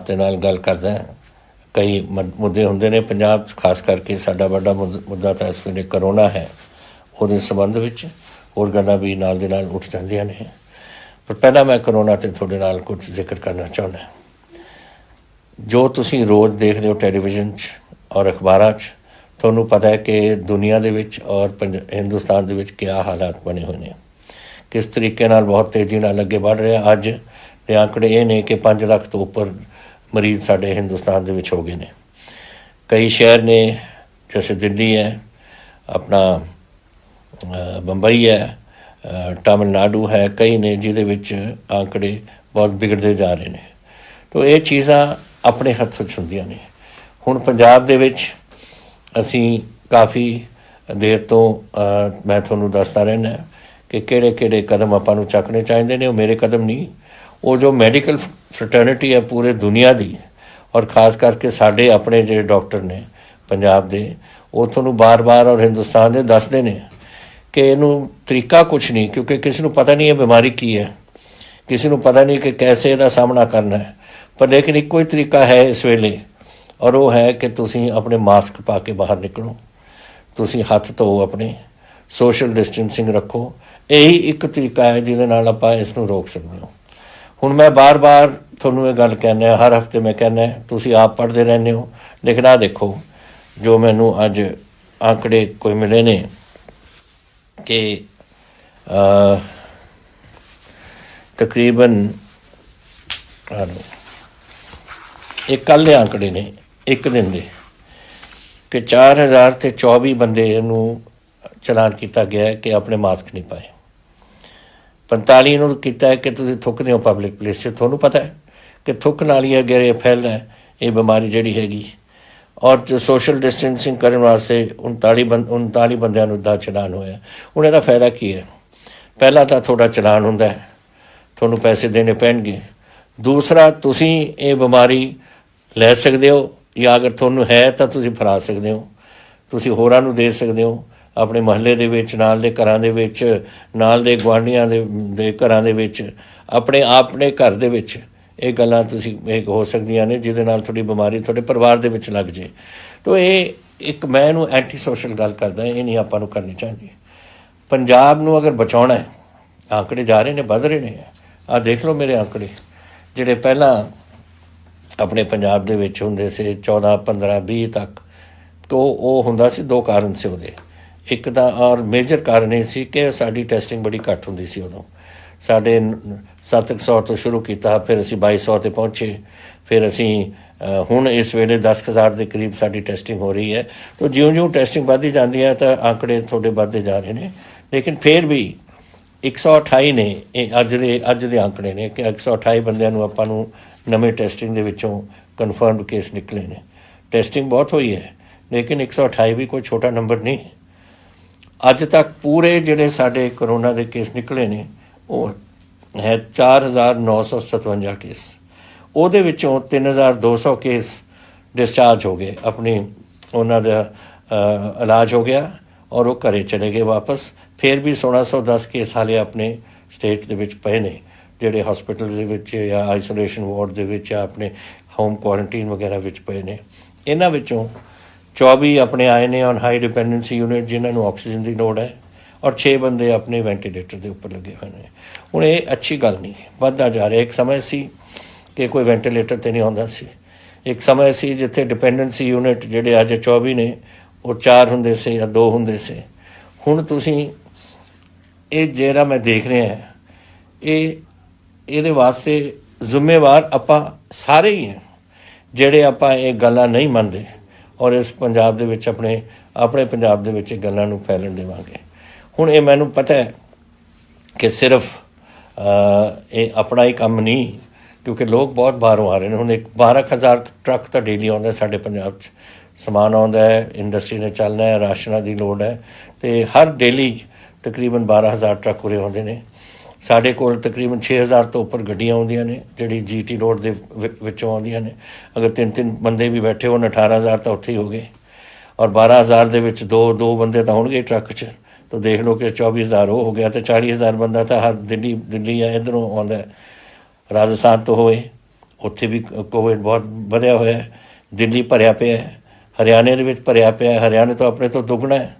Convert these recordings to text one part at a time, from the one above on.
ਦੇ ਨਾਲ ਗੱਲ ਕਰਦਾ। ਕਈ ਮੁੱਦੇ ਹੁੰਦੇ ਨੇ ਪੰਜਾਬ 'ਚ, ਖਾਸ ਕਰਕੇ ਸਾਡਾ ਵੱਡਾ ਮੁੱਦਾ ਤਾਂ ਇਸ ਵੇਲੇ ਕਰੋਨਾ ਹੈ। ਉਹਦੇ ਸੰਬੰਧ ਵਿੱਚ ਹੋਰ ਗੱਲਾਂ ਵੀ ਨਾਲ ਦੇ ਨਾਲ ਉੱਠ ਜਾਂਦੀਆਂ ਨੇ, ਪਰ ਪਹਿਲਾਂ ਮੈਂ ਕਰੋਨਾ 'ਤੇ ਤੁਹਾਡੇ ਨਾਲ ਕੁਝ ਜ਼ਿਕਰ ਕਰਨਾ ਚਾਹੁੰਦਾ। ਜੋ ਤੁਸੀਂ ਰੋਜ਼ ਦੇਖਦੇ ਹੋ ਟੈਲੀਵਿਜ਼ਨ 'ਚ ਔਰ ਅਖਬਾਰਾਂ 'ਚ, ਤੁਹਾਨੂੰ ਪਤਾ ਹੈ ਕਿ ਦੁਨੀਆ ਦੇ ਵਿੱਚ ਔਰ ਹਿੰਦੁਸਤਾਨ ਦੇ ਵਿੱਚ ਕਿਆ ਹਾਲਾਤ ਬਣੇ ਹੋਏ ਨੇ, ਕਿਸ ਤਰੀਕੇ ਨਾਲ ਬਹੁਤ ਤੇਜ਼ੀ ਨਾਲ ਅੱਗੇ ਵੱਧ ਰਿਹਾ। ਅੱਜ ਦੇ ਆંકੜੇ ਇਹ ਨੇ ਕਿ 5 ਲੱਖ ਤੋਂ ਉੱਪਰ ਮਰੀਜ਼ ਸਾਡੇ ਹਿੰਦੁਸਤਾਨ ਦੇ ਵਿੱਚ ਹੋ ਗਏ ਨੇ। ਕਈ ਸ਼ਹਿਰ ਨੇ ਜੈਸੇ ਦਿੱਲੀ ਹੈ, ਆਪਣਾ ਬੰਬਈ ਹੈ, ਤਾਮਿਲਨਾਡੂ ਹੈ, ਕਈ ਨੇ ਜਿਹਦੇ ਵਿੱਚ ਆંકੜੇ ਬਹੁਤ ਵਿਗੜਦੇ ਜਾ ਰਹੇ ਨੇ। ਤਾਂ ਇਹ ਚੀਜ਼ਾਂ ਆਪਣੇ ਹੱਥ ਵਿੱਚ ਹੁੰਦੀਆਂ ਨੇ। ਹੁਣ ਪੰਜਾਬ ਦੇ ਵਿੱਚ ਅਸੀਂ ਕਾਫੀ ਦੇਰ ਤੋਂ ਮੈਂ ਤੁਹਾਨੂੰ ਦੱਸਦਾ ਰਹਿੰਦਾ ਕਿ ਕਿਹੜੇ ਕਿਹੜੇ ਕਦਮ ਆਪਾਂ ਨੂੰ ਚੱਕਣੇ ਚਾਹੀਦੇ ਨੇ। ਉਹ ਮੇਰੇ ਕਦਮ ਨਹੀਂ, ਉਹ ਜੋ ਮੈਡੀਕਲ ਫਰਟਰਨਿਟੀ ਹੈ ਪੂਰੇ ਦੁਨੀਆ ਦੀ, ਔਰ ਖਾਸ ਕਰਕੇ ਸਾਡੇ ਆਪਣੇ ਜਿਹੜੇ ਡਾਕਟਰ ਨੇ ਪੰਜਾਬ ਦੇ, ਉਹ ਤੁਹਾਨੂੰ ਬਾਰ-ਬਾਰ ਔਰ ਹਿੰਦੁਸਤਾਨ ਦੇ ਦੱਸਦੇ ਨੇ ਕਿ ਇਹਨੂੰ ਤਰੀਕਾ ਕੁਛ ਨਹੀਂ, ਕਿਉਂਕਿ ਕਿਸੇ ਨੂੰ ਪਤਾ ਨਹੀਂ ਇਹ ਬਿਮਾਰੀ ਕੀ ਹੈ, ਕਿਸੇ ਨੂੰ ਪਤਾ ਨਹੀਂ ਕਿ ਕੈਸੇ ਇਹਦਾ ਸਾਹਮਣਾ ਕਰਨਾ ਹੈ। ਪਰ ਲੇਕਿਨ ਇੱਕੋ ਹੀ ਤਰੀਕਾ ਹੈ ਇਸ ਵੇਲੇ, ਔਰ ਉਹ ਹੈ ਕਿ ਤੁਸੀਂ ਆਪਣੇ ਮਾਸਕ ਪਾ ਕੇ ਬਾਹਰ ਨਿਕਲੋ, ਤੁਸੀਂ ਹੱਥ ਧੋਓ, ਆਪਣੇ ਸੋਸ਼ਲ ਡਿਸਟੈਂਸਿੰਗ ਰੱਖੋ। ਇਹੀ ਇੱਕ ਤਰੀਕਾ ਹੈ ਜਿਹਦੇ ਨਾਲ ਆਪਾਂ ਇਸ ਨੂੰ ਰੋਕ ਸਕਦੇ ਹਾਂ। ਹੁਣ ਮੈਂ ਬਾਰ-ਬਾਰ ਤੁਹਾਨੂੰ ਇਹ ਗੱਲ ਕਹਿੰਦਾ, ਹਰ ਹਫ਼ਤੇ ਮੈਂ ਕਹਿੰਦਾ, ਤੁਸੀਂ ਆਪ ਪੜ੍ਹਦੇ ਰਹਿੰਦੇ ਹੋ, ਲੇਕਿਨ ਆਹ ਦੇਖੋ ਜੋ ਮੈਨੂੰ ਅੱਜ ਆંકੜੇ ਕੋਈ ਮਿਲੇ ਨੇ ਕਿ ਤਕਰੀਬਨ ਇਹ ਕੱਲ੍ਹ ਦੇ ਆંકੜੇ ਨੇ ਇੱਕ ਦਿਨ ਦੇ, ਕਿ 4024 ਬੰਦੇ ਨੂੰ ਚਲਾਨ ਕੀਤਾ ਗਿਆ ਕਿ ਆਪਣੇ ਮਾਸਕ ਨਹੀਂ ਪਾਏ। 45 ਨੂੰ ਕੀਤਾ ਹੈ ਕਿ ਤੁਸੀਂ ਥੁੱਕਦੇ ਹੋ ਪਬਲਿਕ ਪਲੇਸ 'ਚ। ਤੁਹਾਨੂੰ ਪਤਾ ਹੈ ਕਿ ਥੁੱਕ ਨਾਲ ਹੀ ਅਗਰ ਇਹ ਫੈਲਦਾ ਹੈ ਇਹ ਬਿਮਾਰੀ ਜਿਹੜੀ ਹੈਗੀ। ਔਰ ਜੋ ਸੋਸ਼ਲ ਡਿਸਟੈਂਸਿੰਗ ਕਰਨ ਵਾਸਤੇ 39 ਬੰਦਿਆਂ ਨੂੰ ਦਾ ਚਲਾਨ ਹੋਇਆ। ਹੁਣ ਇਹਦਾ ਫਾਇਦਾ ਕੀ ਹੈ? ਪਹਿਲਾ ਤਾਂ ਤੁਹਾਡਾ ਚਲਾਨ ਹੁੰਦਾ ਹੈ, ਤੁਹਾਨੂੰ ਪੈਸੇ ਦੇਣੇ ਪੈਣਗੇ। ਦੂਸਰਾ, ਤੁਸੀਂ ਇਹ ਬਿਮਾਰੀ ਲੈ ਸਕਦੇ ਹੋ, ਜਾਂ ਅਗਰ ਤੁਹਾਨੂੰ ਹੈ ਤਾਂ ਤੁਸੀਂ ਫੈਲਾ ਸਕਦੇ ਹੋ, ਤੁਸੀਂ ਹੋਰਾਂ ਨੂੰ ਦੇ ਸਕਦੇ ਹੋ, ਆਪਣੇ ਮੁਹੱਲੇ ਦੇ ਵਿੱਚ, ਨਾਲ ਦੇ ਘਰਾਂ ਦੇ ਵਿੱਚ, ਨਾਲ ਦੇ ਗੁਆਂਢੀਆਂ ਦੇ ਘਰਾਂ ਦੇ ਵਿੱਚ, ਆਪਣੇ ਘਰ ਦੇ ਵਿੱਚ। ਇਹ ਗੱਲਾਂ ਤੁਸੀਂ ਇਹ ਹੋ ਸਕਦੀਆਂ ਨੇ ਜਿਹਦੇ ਨਾਲ ਤੁਹਾਡੀ ਬਿਮਾਰੀ ਤੁਹਾਡੇ ਪਰਿਵਾਰ ਦੇ ਵਿੱਚ ਲੱਗ ਜੇ। ਤਾਂ ਇਹ ਇੱਕ ਮੈਂ ਇਹਨੂੰ ਐਂਟੀ ਸੋਸ਼ਲ ਗੱਲ ਕਰਦਾ, ਇਹ ਨਹੀਂ ਆਪਾਂ ਨੂੰ ਕਰਨੀ ਚਾਹੀਦੀ। ਪੰਜਾਬ ਨੂੰ ਅਗਰ ਬਚਾਉਣਾ ਹੈ, ਆંકੜੇ ਜਾ ਰਹੇ ਨੇ, ਵੱਧ ਰਹੇ ਨੇ। ਆਹ ਦੇਖ ਲਓ ਮੇਰੇ ਆંકੜੇ ਜਿਹੜੇ ਪਹਿਲਾਂ ਆਪਣੇ ਪੰਜਾਬ ਦੇ ਵਿੱਚ ਹੁੰਦੇ ਸੀ 14, 15, 20 ਤੱਕ, ਤਾਂ ਉਹ ਹੁੰਦਾ ਸੀ। ਦੋ ਕਾਰਨ ਸੀ ਉਹਦੇ। ਇੱਕ ਤਾਂ ਔਰ ਮੇਜਰ ਕਾਰਨ ਇਹ ਸੀ ਕਿ ਸਾਡੀ ਟੈਸਟਿੰਗ ਬੜੀ ਘੱਟ ਹੁੰਦੀ ਸੀ ਉਦੋਂ। ਸਾਡੇ 700 ਤੋਂ ਸ਼ੁਰੂ ਕੀਤਾ, ਫਿਰ ਅਸੀਂ 2200 'ਤੇ ਪਹੁੰਚੇ, ਫਿਰ ਅਸੀਂ ਹੁਣ ਇਸ ਵੇਲੇ 10,000 ਦੇ ਕਰੀਬ ਸਾਡੀ ਟੈਸਟਿੰਗ ਹੋ ਰਹੀ ਹੈ। ਤਾਂ ਜਿਉਂ-ਜਿਉਂ ਟੈਸਟਿੰਗ ਵੱਧਦੀ ਜਾਂਦੀ ਹੈ ਤਾਂ ਆંકੜੇ ਤੁਹਾਡੇ ਵੱਧਦੇ ਜਾ ਰਹੇ ਨੇ। ਲੇਕਿਨ ਫਿਰ ਵੀ 128 ਨੇ ਇਹ ਅੱਜ ਦੇ ਆંકੜੇ ਨੇ ਕਿ 128 ਬੰਦਿਆਂ ਨੂੰ ਆਪਾਂ ਨੂੰ ਨਵੇਂ ਟੈਸਟਿੰਗ ਦੇ ਵਿੱਚੋਂ ਕਨਫਰਮਡ ਕੇਸ ਨਿਕਲੇ ਨੇ। ਟੈਸਟਿੰਗ ਬਹੁਤ ਹੋਈ ਹੈ, ਲੇਕਿਨ 128 ਵੀ ਕੋਈ ਛੋਟਾ ਨੰਬਰ ਨਹੀਂ। ਅੱਜ ਤੱਕ ਪੂਰੇ ਜਿਹੜੇ ਸਾਡੇ ਕਰੋਨਾ ਦੇ ਕੇਸ ਨਿਕਲੇ ਨੇ ਉਹ ਹੈ 4957 ਕੇਸ। ਉਹਦੇ ਵਿੱਚੋਂ 3200 ਕੇਸ ਡਿਸਚਾਰਜ ਹੋ ਗਏ, ਆਪਣੀ ਉਹਨਾਂ ਦਾ ਇਲਾਜ ਹੋ ਗਿਆ ਔਰ ਉਹ ਘਰੇ ਚਲੇ ਗਏ ਵਾਪਸ। ਫਿਰ ਵੀ 1610 ਕੇਸ ਹਾਲੇ ਆਪਣੇ ਸਟੇਟ ਦੇ ਵਿੱਚ ਪਏ ਨੇ, ਜਿਹੜੇ ਹਸਪੀਟਲ ਦੇ ਵਿੱਚ ਜਾਂ ਆਈਸੋਲੇਸ਼ਨ ਵਾਰਡ ਦੇ ਵਿੱਚ ਜਾਂ ਆਪਣੇ ਹੋਮ ਕੁਆਰੰਟੀਨ ਵਗੈਰਾ ਵਿੱਚ ਪਏ ਨੇ। ਇਹਨਾਂ ਵਿੱਚੋਂ 24 ਆਪਣੇ ਆਏ ਨੇ ਔਨ ਹਾਈ ਡਿਪੈਂਡੈਂਸੀ ਯੂਨਿਟ, ਜਿਨ੍ਹਾਂ ਨੂੰ ਆਕਸੀਜਨ ਦੀ ਲੋੜ ਹੈ, ਔਰ 6 ਬੰਦੇ ਆਪਣੇ ਵੈਂਟੀਲੇਟਰ ਦੇ ਉੱਪਰ ਲੱਗੇ ਹੋਏ ਨੇ। ਹੁਣ ਇਹ ਅੱਛੀ ਗੱਲ ਨਹੀਂ, ਵੱਧਦਾ ਜਾ ਰਿਹਾ। ਇੱਕ ਸਮੇਂ ਸੀ ਕਿ ਕੋਈ ਵੈਂਟੀਲੇਟਰ 'ਤੇ ਨਹੀਂ ਆਉਂਦਾ ਸੀ। ਇੱਕ ਸਮੇਂ ਸੀ ਜਿੱਥੇ ਡਿਪੈਂਡੈਂਸੀ ਯੂਨਿਟ ਜਿਹੜੇ ਅੱਜ 24 ਨੇ ਉਹ 4 ਹੁੰਦੇ ਸੀ ਜਾਂ 2 ਹੁੰਦੇ ਸੀ। ਹੁਣ ਤੁਸੀਂ ਇਹ ਜਿਹੜਾ ਮੈਂ ਦੇਖ ਰਿਹਾ ਇਹਦੇ ਵਾਸਤੇ ਜ਼ਿੰਮੇਵਾਰ ਆਪਾਂ ਸਾਰੇ ਹੀ ਹਾਂ, ਜਿਹੜੇ ਆਪਾਂ ਇਹ ਗੱਲਾਂ ਨਹੀਂ ਮੰਨਦੇ ਔਰ ਇਸ ਪੰਜਾਬ ਦੇ ਵਿੱਚ ਆਪਣੇ ਪੰਜਾਬ ਦੇ ਵਿੱਚ ਇਹ ਗੱਲਾਂ ਨੂੰ ਫੈਲਣ ਦੇਵਾਂਗੇ। ਹੁਣ ਇਹ ਮੈਨੂੰ ਪਤਾ ਹੈ ਕਿ ਸਿਰਫ ਇਹ ਆਪਣਾ ਹੀ ਕੰਮ ਨਹੀਂ, ਕਿਉਂਕਿ ਲੋਕ ਬਹੁਤ ਬਾਹਰੋਂ ਆ ਰਹੇ ਨੇ। ਹੁਣ 12,000 ਟਰੱਕ ਤਾਂ ਡੇਲੀ ਆਉਂਦਾ ਸਾਡੇ ਪੰਜਾਬ 'ਚ, ਸਮਾਨ ਆਉਂਦਾ ਹੈ, ਇੰਡਸਟਰੀ ਨੇ ਚੱਲਣਾ ਹੈ, ਰਾਸ਼ਨਾਂ ਦੀ ਲੋੜ ਹੈ, ਅਤੇ ਹਰ ਡੇਲੀ ਤਕਰੀਬਨ 12,000 ਟਰੱਕ ਉਰੇ ਆਉਂਦੇ ਨੇ। ਸਾਡੇ ਕੋਲ ਤਕਰੀਬਨ 6,000 ਤੋਂ ਉੱਪਰ ਗੱਡੀਆਂ ਆਉਂਦੀਆਂ ਨੇ ਜਿਹੜੀ GT ਰੋਡ ਦੇ ਵਿੱਚੋਂ ਆਉਂਦੀਆਂ ਨੇ। ਅਗਰ 3 ਬੰਦੇ ਵੀ ਬੈਠੇ ਹੋਣ, 18,000 ਤਾਂ ਉੱਥੇ ਹੀ ਹੋ ਗਏ, ਔਰ 12,000 ਦੇ ਵਿੱਚ ਦੋ ਬੰਦੇ ਤਾਂ ਹੋਣਗੇ ਟਰੱਕ 'ਚ। ਤਾਂ ਦੇਖ ਲਓ ਕਿ 24,000 ਉਹ ਹੋ ਗਿਆ, ਅਤੇ 40,000 ਬੰਦਾ ਤਾਂ ਹਰ ਦਿੱਲੀ ਹੈ, ਇੱਧਰੋਂ ਆਉਂਦਾ, ਰਾਜਸਥਾਨ ਤੋਂ ਹੋਏ, ਉੱਥੇ ਵੀ ਕੋਵਿਡ ਬਹੁਤ ਵਧਿਆ ਹੋਇਆ ਹੈ। ਦਿੱਲੀ ਭਰਿਆ ਪਿਆ ਹੈ, ਹਰਿਆਣੇ ਦੇ ਵਿੱਚ ਭਰਿਆ ਪਿਆ ਹੈ, ਹਰਿਆਣੇ ਤੋਂ ਆਪਣੇ ਤੋਂ ਦੁੱਗਣਾ ਹੈ।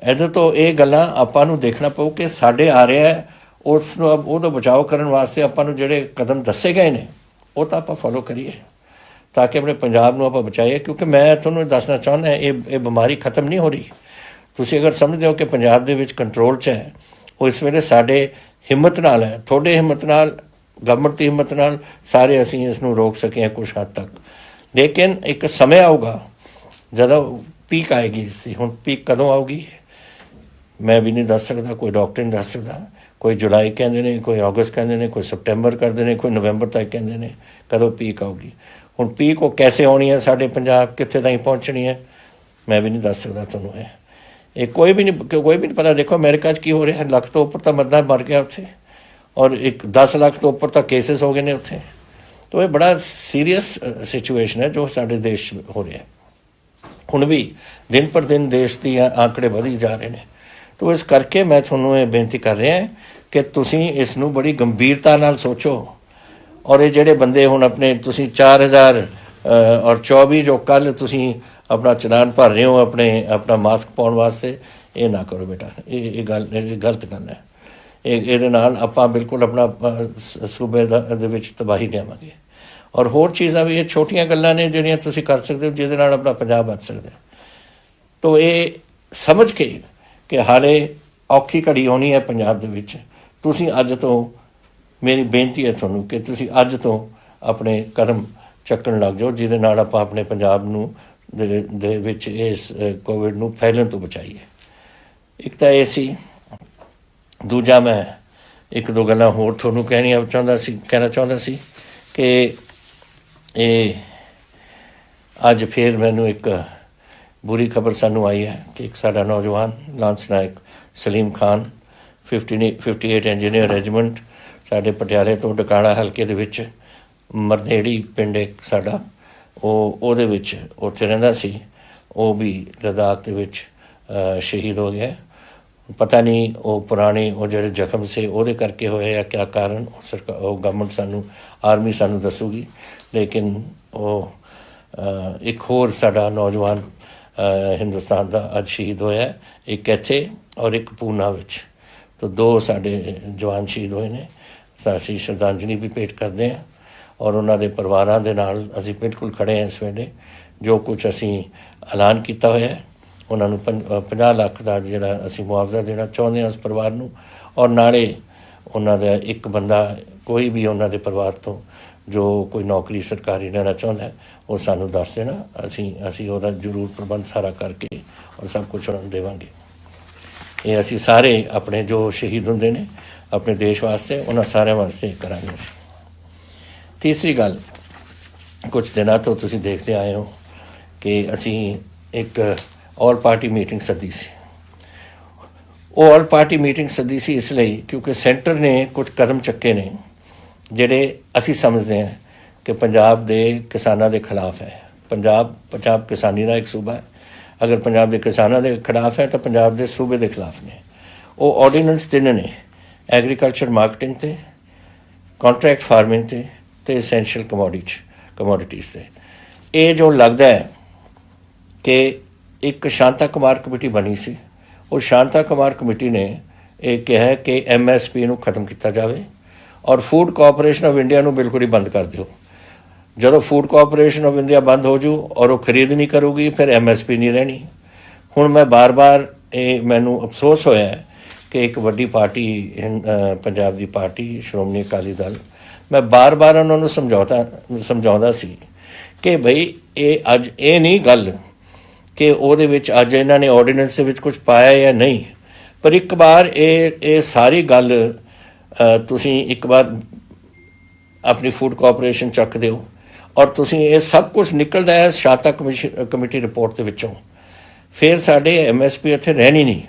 ਇਹਦੇ ਤੋਂ ਇਹ ਗੱਲਾਂ ਆਪਾਂ ਨੂੰ ਦੇਖਣਾ ਪਊ ਕਿ ਸਾਡੇ ਆ ਰਿਹਾ ਹੈ, ਉਸ ਨੂੰ ਉਹਦਾ ਬਚਾਓ ਕਰਨ ਵਾਸਤੇ ਆਪਾਂ ਨੂੰ ਜਿਹੜੇ ਕਦਮ ਦੱਸੇ ਗਏ ਨੇ ਉਹ ਤਾਂ ਆਪਾਂ ਫੋਲੋ ਕਰੀਏ ਤਾਂ ਕਿ ਆਪਣੇ ਪੰਜਾਬ ਨੂੰ ਆਪਾਂ ਬਚਾਈਏ। ਕਿਉਂਕਿ ਮੈਂ ਤੁਹਾਨੂੰ ਦੱਸਣਾ ਚਾਹੁੰਦਾ ਇਹ ਬਿਮਾਰੀ ਖਤਮ ਨਹੀਂ ਹੋ ਰਹੀ। ਤੁਸੀਂ ਅਗਰ ਸਮਝਦੇ ਹੋ ਕਿ ਪੰਜਾਬ ਦੇ ਵਿੱਚ ਕੰਟਰੋਲ 'ਚ ਹੈ, ਉਹ ਇਸ ਵੇਲੇ ਸਾਡੇ ਹਿੰਮਤ ਨਾਲ ਹੈ, ਤੁਹਾਡੇ ਹਿੰਮਤ ਨਾਲ, ਗਵਰਨਮੈਂਟ ਦੀ ਹਿੰਮਤ ਨਾਲ ਸਾਰੇ ਅਸੀਂ ਇਸ ਨੂੰ ਰੋਕ ਸਕੇ ਹਾਂ ਕੁਛ ਹੱਦ ਤੱਕ। ਲੇਕਿਨ ਇੱਕ ਸਮੇਂ ਆਊਗਾ ਜਦੋਂ ਪੀਕ ਆਏਗੀ ਇਸ ਦੀ। ਹੁਣ ਪੀਕ ਕਦੋਂ ਆਊਗੀ ਮੈਂ ਵੀ ਨਹੀਂ ਦੱਸ ਸਕਦਾ, ਕੋਈ ਡਾਕਟਰ ਨਹੀਂ ਦੱਸ ਸਕਦਾ। ਕੋਈ ਜੁਲਾਈ ਕਹਿੰਦੇ ਨੇ, ਕੋਈ ਅਗਸਤ ਕਹਿੰਦੇ ਨੇ, ਕੋਈ ਸਪਟੈਂਬਰ ਕਰਦੇ ਨੇ, ਕੋਈ ਨਵੰਬਰ ਤੱਕ ਕਹਿੰਦੇ ਨੇ ਕਦੋਂ ਪੀਕ ਆਊਗੀ। ਹੁਣ ਪੀਕ ਉਹ ਕੈਸੇ ਆਉਣੀ ਹੈ, ਸਾਡੇ ਪੰਜਾਬ ਕਿੱਥੇ ਤਾਈਂ ਪਹੁੰਚਣੀ ਹੈ, ਮੈਂ ਵੀ ਨਹੀਂ ਦੱਸ ਸਕਦਾ ਤੁਹਾਨੂੰ। ਇਹ ਕੋਈ ਵੀ ਨਹੀਂ ਪਤਾ। ਦੇਖੋ ਅਮਰੀਕਾ 'ਚ ਕੀ ਹੋ ਰਿਹਾ, ਲੱਖ ਤੋਂ ਉੱਪਰ ਤਾਂ ਬੰਦਾ ਮਰ ਗਿਆ ਉੱਥੇ, ਔਰ 10 ਲੱਖ ਤੋਂ ਉੱਪਰ ਤਾਂ ਕੇਸਿਸ ਹੋ ਗਏ ਨੇ ਉੱਥੇ। ਤਾਂ ਇਹ ਬੜਾ ਸੀਰੀਅਸ ਸਿਚੁਏਸ਼ਨ ਹੈ ਜੋ ਸਾਡੇ ਦੇਸ਼ 'ਚ ਹੋ ਰਿਹਾ। ਹੁਣ ਵੀ ਦਿਨ ਪਰ ਦਿਨ ਦੇਸ਼ ਦੀ ਆંકੜੇ ਵਧੀ ਜਾ ਰਹੇ ਨੇ। ਤਾਂ ਇਸ ਕਰਕੇ ਮੈਂ ਤੁਹਾਨੂੰ ਇਹ ਬੇਨਤੀ ਕਰ ਰਿਹਾ ਕਿ ਤੁਸੀਂ ਇਸ ਨੂੰ ਬੜੀ ਗੰਭੀਰਤਾ ਨਾਲ ਸੋਚੋ। ਔਰ ਇਹ ਜਿਹੜੇ ਬੰਦੇ ਹੁਣ ਆਪਣੇ ਤੁਸੀਂ 4024 ਜੋ ਕੱਲ੍ਹ ਤੁਸੀਂ ਆਪਣਾ ਚਲਾਨ ਭਰ ਰਹੇ ਹੋ ਆਪਣਾ ਮਾਸਕ ਪਾਉਣ ਵਾਸਤੇ, ਇਹ ਨਾ ਕਰੋ ਬੇਟਾ। ਇਹ ਗਲਤ ਗੱਲ ਹੈ। ਇਹਦੇ ਨਾਲ ਆਪਾਂ ਬਿਲਕੁਲ ਆਪਣਾ ਸੂਬੇ ਦੇ ਵਿੱਚ ਤਬਾਹੀ ਲਿਆਵਾਂਗੇ। ਔਰ ਹੋਰ ਚੀਜ਼ਾਂ ਵੀ ਇਹ ਛੋਟੀਆਂ ਗੱਲਾਂ ਨੇ ਜਿਹੜੀਆਂ ਤੁਸੀਂ ਕਰ ਸਕਦੇ ਹੋ ਜਿਹਦੇ ਨਾਲ ਆਪਣਾ ਪੰਜਾਬ ਬਚ ਸਕਦਾ। ਤਾਂ ਇਹ ਸਮਝ ਕੇ ਕਿ ਹਾਲੇ ਔਖੀ ਘੜੀ ਆਉਣੀ ਹੈ ਪੰਜਾਬ ਦੇ ਵਿੱਚ, ਤੁਸੀਂ ਅੱਜ ਤੋਂ, ਮੇਰੀ ਬੇਨਤੀ ਹੈ ਤੁਹਾਨੂੰ ਕਿ ਤੁਸੀਂ ਅੱਜ ਤੋਂ ਆਪਣੇ ਕਦਮ ਚੱਕਣ ਲੱਗ ਜਾਓ ਜਿਹਦੇ ਨਾਲ ਆਪਾਂ ਆਪਣੇ ਪੰਜਾਬ ਨੂੰ ਦੇ ਵਿੱਚ ਇਸ ਕੋਵਿਡ ਨੂੰ ਫੈਲਣ ਤੋਂ ਬਚਾਈਏ। ਇੱਕ ਤਾਂ ਇਹ ਸੀ। ਦੂਜਾ ਮੈਂ ਇੱਕ ਦੋ ਗੱਲਾਂ ਹੋਰ ਤੁਹਾਨੂੰ ਕਹਿਣਾ ਚਾਹੁੰਦਾ ਸੀ ਕਿ ਇਹ ਅੱਜ ਫਿਰ ਮੈਨੂੰ ਇੱਕ ਬੁਰੀ ਖਬਰ ਸਾਨੂੰ ਆਈ ਹੈ ਕਿ ਇੱਕ ਸਾਡਾ ਨੌਜਵਾਨ ਲਾਂਸ ਨਾਇਕ ਸਲੀਮ ਖਾਨ 58 ਇੰਜੀਨੀਅਰ ਰੈਜੀਮੈਂਟ ਸਾਡੇ ਪਟਿਆਲੇ ਤੋਂ ਡਕਾਣਾ ਹਲਕੇ ਦੇ ਵਿੱਚ ਮਰਨੇੜੀ ਪਿੰਡ ਇੱਕ ਸਾਡਾ, ਉਹਦੇ ਵਿੱਚ ਉੱਥੇ ਰਹਿੰਦਾ ਸੀ, ਉਹ ਵੀ ਲਦਾਖ ਦੇ ਵਿੱਚ ਸ਼ਹੀਦ ਹੋ ਗਿਆ। ਪਤਾ ਨਹੀਂ ਉਹ ਪੁਰਾਣੇ ਉਹ ਜਿਹੜੇ ਜ਼ਖਮ ਸੀ ਉਹਦੇ ਕਰਕੇ ਹੋਏ ਆ ਕਿਆ ਕਾਰਨ, ਉਹ ਗਵਰਨਮੈਂਟ ਸਾਨੂੰ, ਆਰਮੀ ਸਾਨੂੰ ਦੱਸੂਗੀ। ਲੇਕਿਨ ਉਹ ਇੱਕ ਹੋਰ ਸਾਡਾ ਨੌਜਵਾਨ ਹਿੰਦੁਸਤਾਨ ਦਾ ਅੱਜ ਸ਼ਹੀਦ ਹੋਇਆ, ਇੱਕ ਇੱਥੇ ਔਰ ਇੱਕ ਪੂਨਾ ਵਿੱਚ। ਤਾਂ 2 ਸਾਡੇ ਜਵਾਨ ਸ਼ਹੀਦ ਹੋਏ ਨੇ। ਤਾਂ ਅਸੀਂ ਸ਼ਰਧਾਂਜਲੀ ਵੀ ਭੇਟ ਕਰਦੇ ਹਾਂ ਔਰ ਉਹਨਾਂ ਦੇ ਪਰਿਵਾਰਾਂ ਦੇ ਨਾਲ ਅਸੀਂ ਬਿਲਕੁਲ ਖੜ੍ਹੇ ਹਾਂ ਇਸ ਵੇਲੇ। ਜੋ ਕੁਛ ਅਸੀਂ ਐਲਾਨ ਕੀਤਾ ਹੋਇਆ ਉਹਨਾਂ ਨੂੰ 50 ਲੱਖ ਦਾ ਜਿਹੜਾ ਅਸੀਂ ਮੁਆਵਜ਼ਾ ਦੇਣਾ ਚਾਹੁੰਦੇ ਹਾਂ ਉਸ ਪਰਿਵਾਰ ਨੂੰ। ਔਰ ਨਾਲੇ ਉਹਨਾਂ ਦਾ ਇੱਕ ਬੰਦਾ ਕੋਈ ਵੀ ਉਹਨਾਂ ਦੇ ਪਰਿਵਾਰ ਤੋਂ ਜੋ ਕੋਈ ਨੌਕਰੀ ਸਰਕਾਰੀ ਲੈਣਾ ਚਾਹੁੰਦਾ ਉਹ ਸਾਨੂੰ ਦੱਸ ਦੇਣਾ, ਅਸੀਂ ਉਹਦਾ ਜ਼ਰੂਰ ਪ੍ਰਬੰਧ ਸਾਰਾ ਕਰਕੇ ਔਰ ਸਭ ਕੁਛ ਉਹਨਾਂ ਨੂੰ ਦੇਵਾਂਗੇ। ਇਹ ਅਸੀਂ ਸਾਰੇ ਆਪਣੇ ਜੋ ਸ਼ਹੀਦ ਹੁੰਦੇ ਨੇ ਆਪਣੇ ਦੇਸ਼ ਵਾਸਤੇ, ਉਹਨਾਂ ਸਾਰਿਆਂ ਵਾਸਤੇ ਕਰਾਂਗੇ ਅਸੀਂ। ਤੀਸਰੀ ਗੱਲ, ਕੁਝ ਦਿਨਾਂ ਤੋਂ ਤੁਸੀਂ ਦੇਖਦੇ ਆਏ ਹੋ ਕਿ ਅਸੀਂ ਇੱਕ ਆਲ ਪਾਰਟੀ ਮੀਟਿੰਗ ਸੱਦੀ ਸੀ। ਉਹ ਆਲ ਪਾਰਟੀ ਮੀਟਿੰਗ ਸੱਦੀ ਸੀ ਇਸ ਲਈ ਕਿਉਂਕਿ ਸੈਂਟਰ ਨੇ ਕੁਝ ਕਦਮ ਚੱਕੇ ਨੇ ਜਿਹੜੇ ਅਸੀਂ ਸਮਝਦੇ ਹਾਂ ਕਿ ਪੰਜਾਬ ਦੇ ਕਿਸਾਨਾਂ ਦੇ ਖਿਲਾਫ ਹੈ। ਪੰਜਾਬ ਕਿਸਾਨੀ ਦਾ ਇੱਕ ਸੂਬਾ ਹੈ। ਅਗਰ ਪੰਜਾਬ ਦੇ ਕਿਸਾਨਾਂ ਦੇ ਖਿਲਾਫ ਹੈ ਤਾਂ ਪੰਜਾਬ ਦੇ ਸੂਬੇ ਦੇ ਖਿਲਾਫ ਨੇ। ਉਹ ਆਰਡੀਨੈਂਸ 3 ਨੇ, ਐਗਰੀਕਲਚਰ ਮਾਰਕੀਟਿੰਗ 'ਤੇ, ਕੰਟਰੈਕਟ ਫਾਰਮਿੰਗ 'ਤੇ ਐਸੈਂਸ਼ੀਅਲ ਕਮੋਡਿਟੀਜ਼ 'ਤੇ। ਇਹ ਜੋ ਲੱਗਦਾ ਹੈ ਕਿ ਇੱਕ ਸ਼ਾਂਤਾ ਕੁਮਾਰ ਕਮੇਟੀ ਬਣੀ ਸੀ, ਉਹ ਸ਼ਾਂਤਾ ਕੁਮਾਰ ਕਮੇਟੀ ਨੇ ਇਹ ਕਿਹਾ ਕਿ MSP ਨੂੰ ਖਤਮ ਕੀਤਾ ਜਾਵੇ ਔਰ ਫੂਡ ਕਾਰਪੋਰੇਸ਼ਨ ਆਫ ਇੰਡੀਆ ਨੂੰ ਬਿਲਕੁਲ ਹੀ ਬੰਦ ਕਰ ਦਿਓ। ਜਦੋਂ ਫੂਡ ਕਾਰਪੋਰੇਸ਼ਨ ਆਫ ਇੰਡੀਆ ਬੰਦ ਹੋ ਜੂ ਔਰ ਉਹ ਖਰੀਦ ਨਹੀਂ ਕਰੂਗੀ ਫਿਰ MSP ਨਹੀਂ ਰਹਿਣੀ। ਹੁਣ ਮੈਂ ਬਾਰ-ਬਾਰ ਇਹ ਮੈਨੂੰ ਅਫਸੋਸ ਹੋਇਆ ਕਿ ਇੱਕ ਵੱਡੀ ਪਾਰਟੀ ਪੰਜਾਬ ਦੀ ਪਾਰਟੀ ਸ਼੍ਰੋਮਣੀ ਅਕਾਲੀ ਦਲ, ਮੈਂ ਬਾਰ-ਬਾਰ ਉਹਨਾਂ ਨੂੰ ਸਮਝਾਉਂਦਾ ਸੀ ਕਿ ਬਈ ਇਹ ਅੱਜ ਇਹ ਨਹੀਂ ਗੱਲ ਕਿ ਉਹਦੇ ਵਿੱਚ ਅੱਜ ਇਹਨਾਂ ਨੇ ਆਰਡੀਨੈਂਸ ਦੇ ਵਿੱਚ ਕੁਝ ਪਾਇਆ ਜਾਂ ਨਹੀਂ, ਪਰ ਇੱਕ ਵਾਰ ਇਹ ਸਾਰੀ ਗੱਲ ਤੁਸੀਂ ਇੱਕ ਵਾਰ ਆਪਣੀ ਫੂਡ ਕਾਰਪੋਰੇਸ਼ਨ ਚੱਕ ਦਿਓ ਔਰ ਤੁਸੀਂ ਇਹ ਸਭ ਕੁਝ ਨਿਕਲਦਾ ਹੈ ਸ਼ਾਂਤਾ ਕਮੇਟੀ ਰਿਪੋਰਟ ਦੇ ਵਿੱਚੋਂ, ਫਿਰ ਸਾਡੇ MSP ਇੱਥੇ ਰਹਿਣੀ ਨਹੀਂ।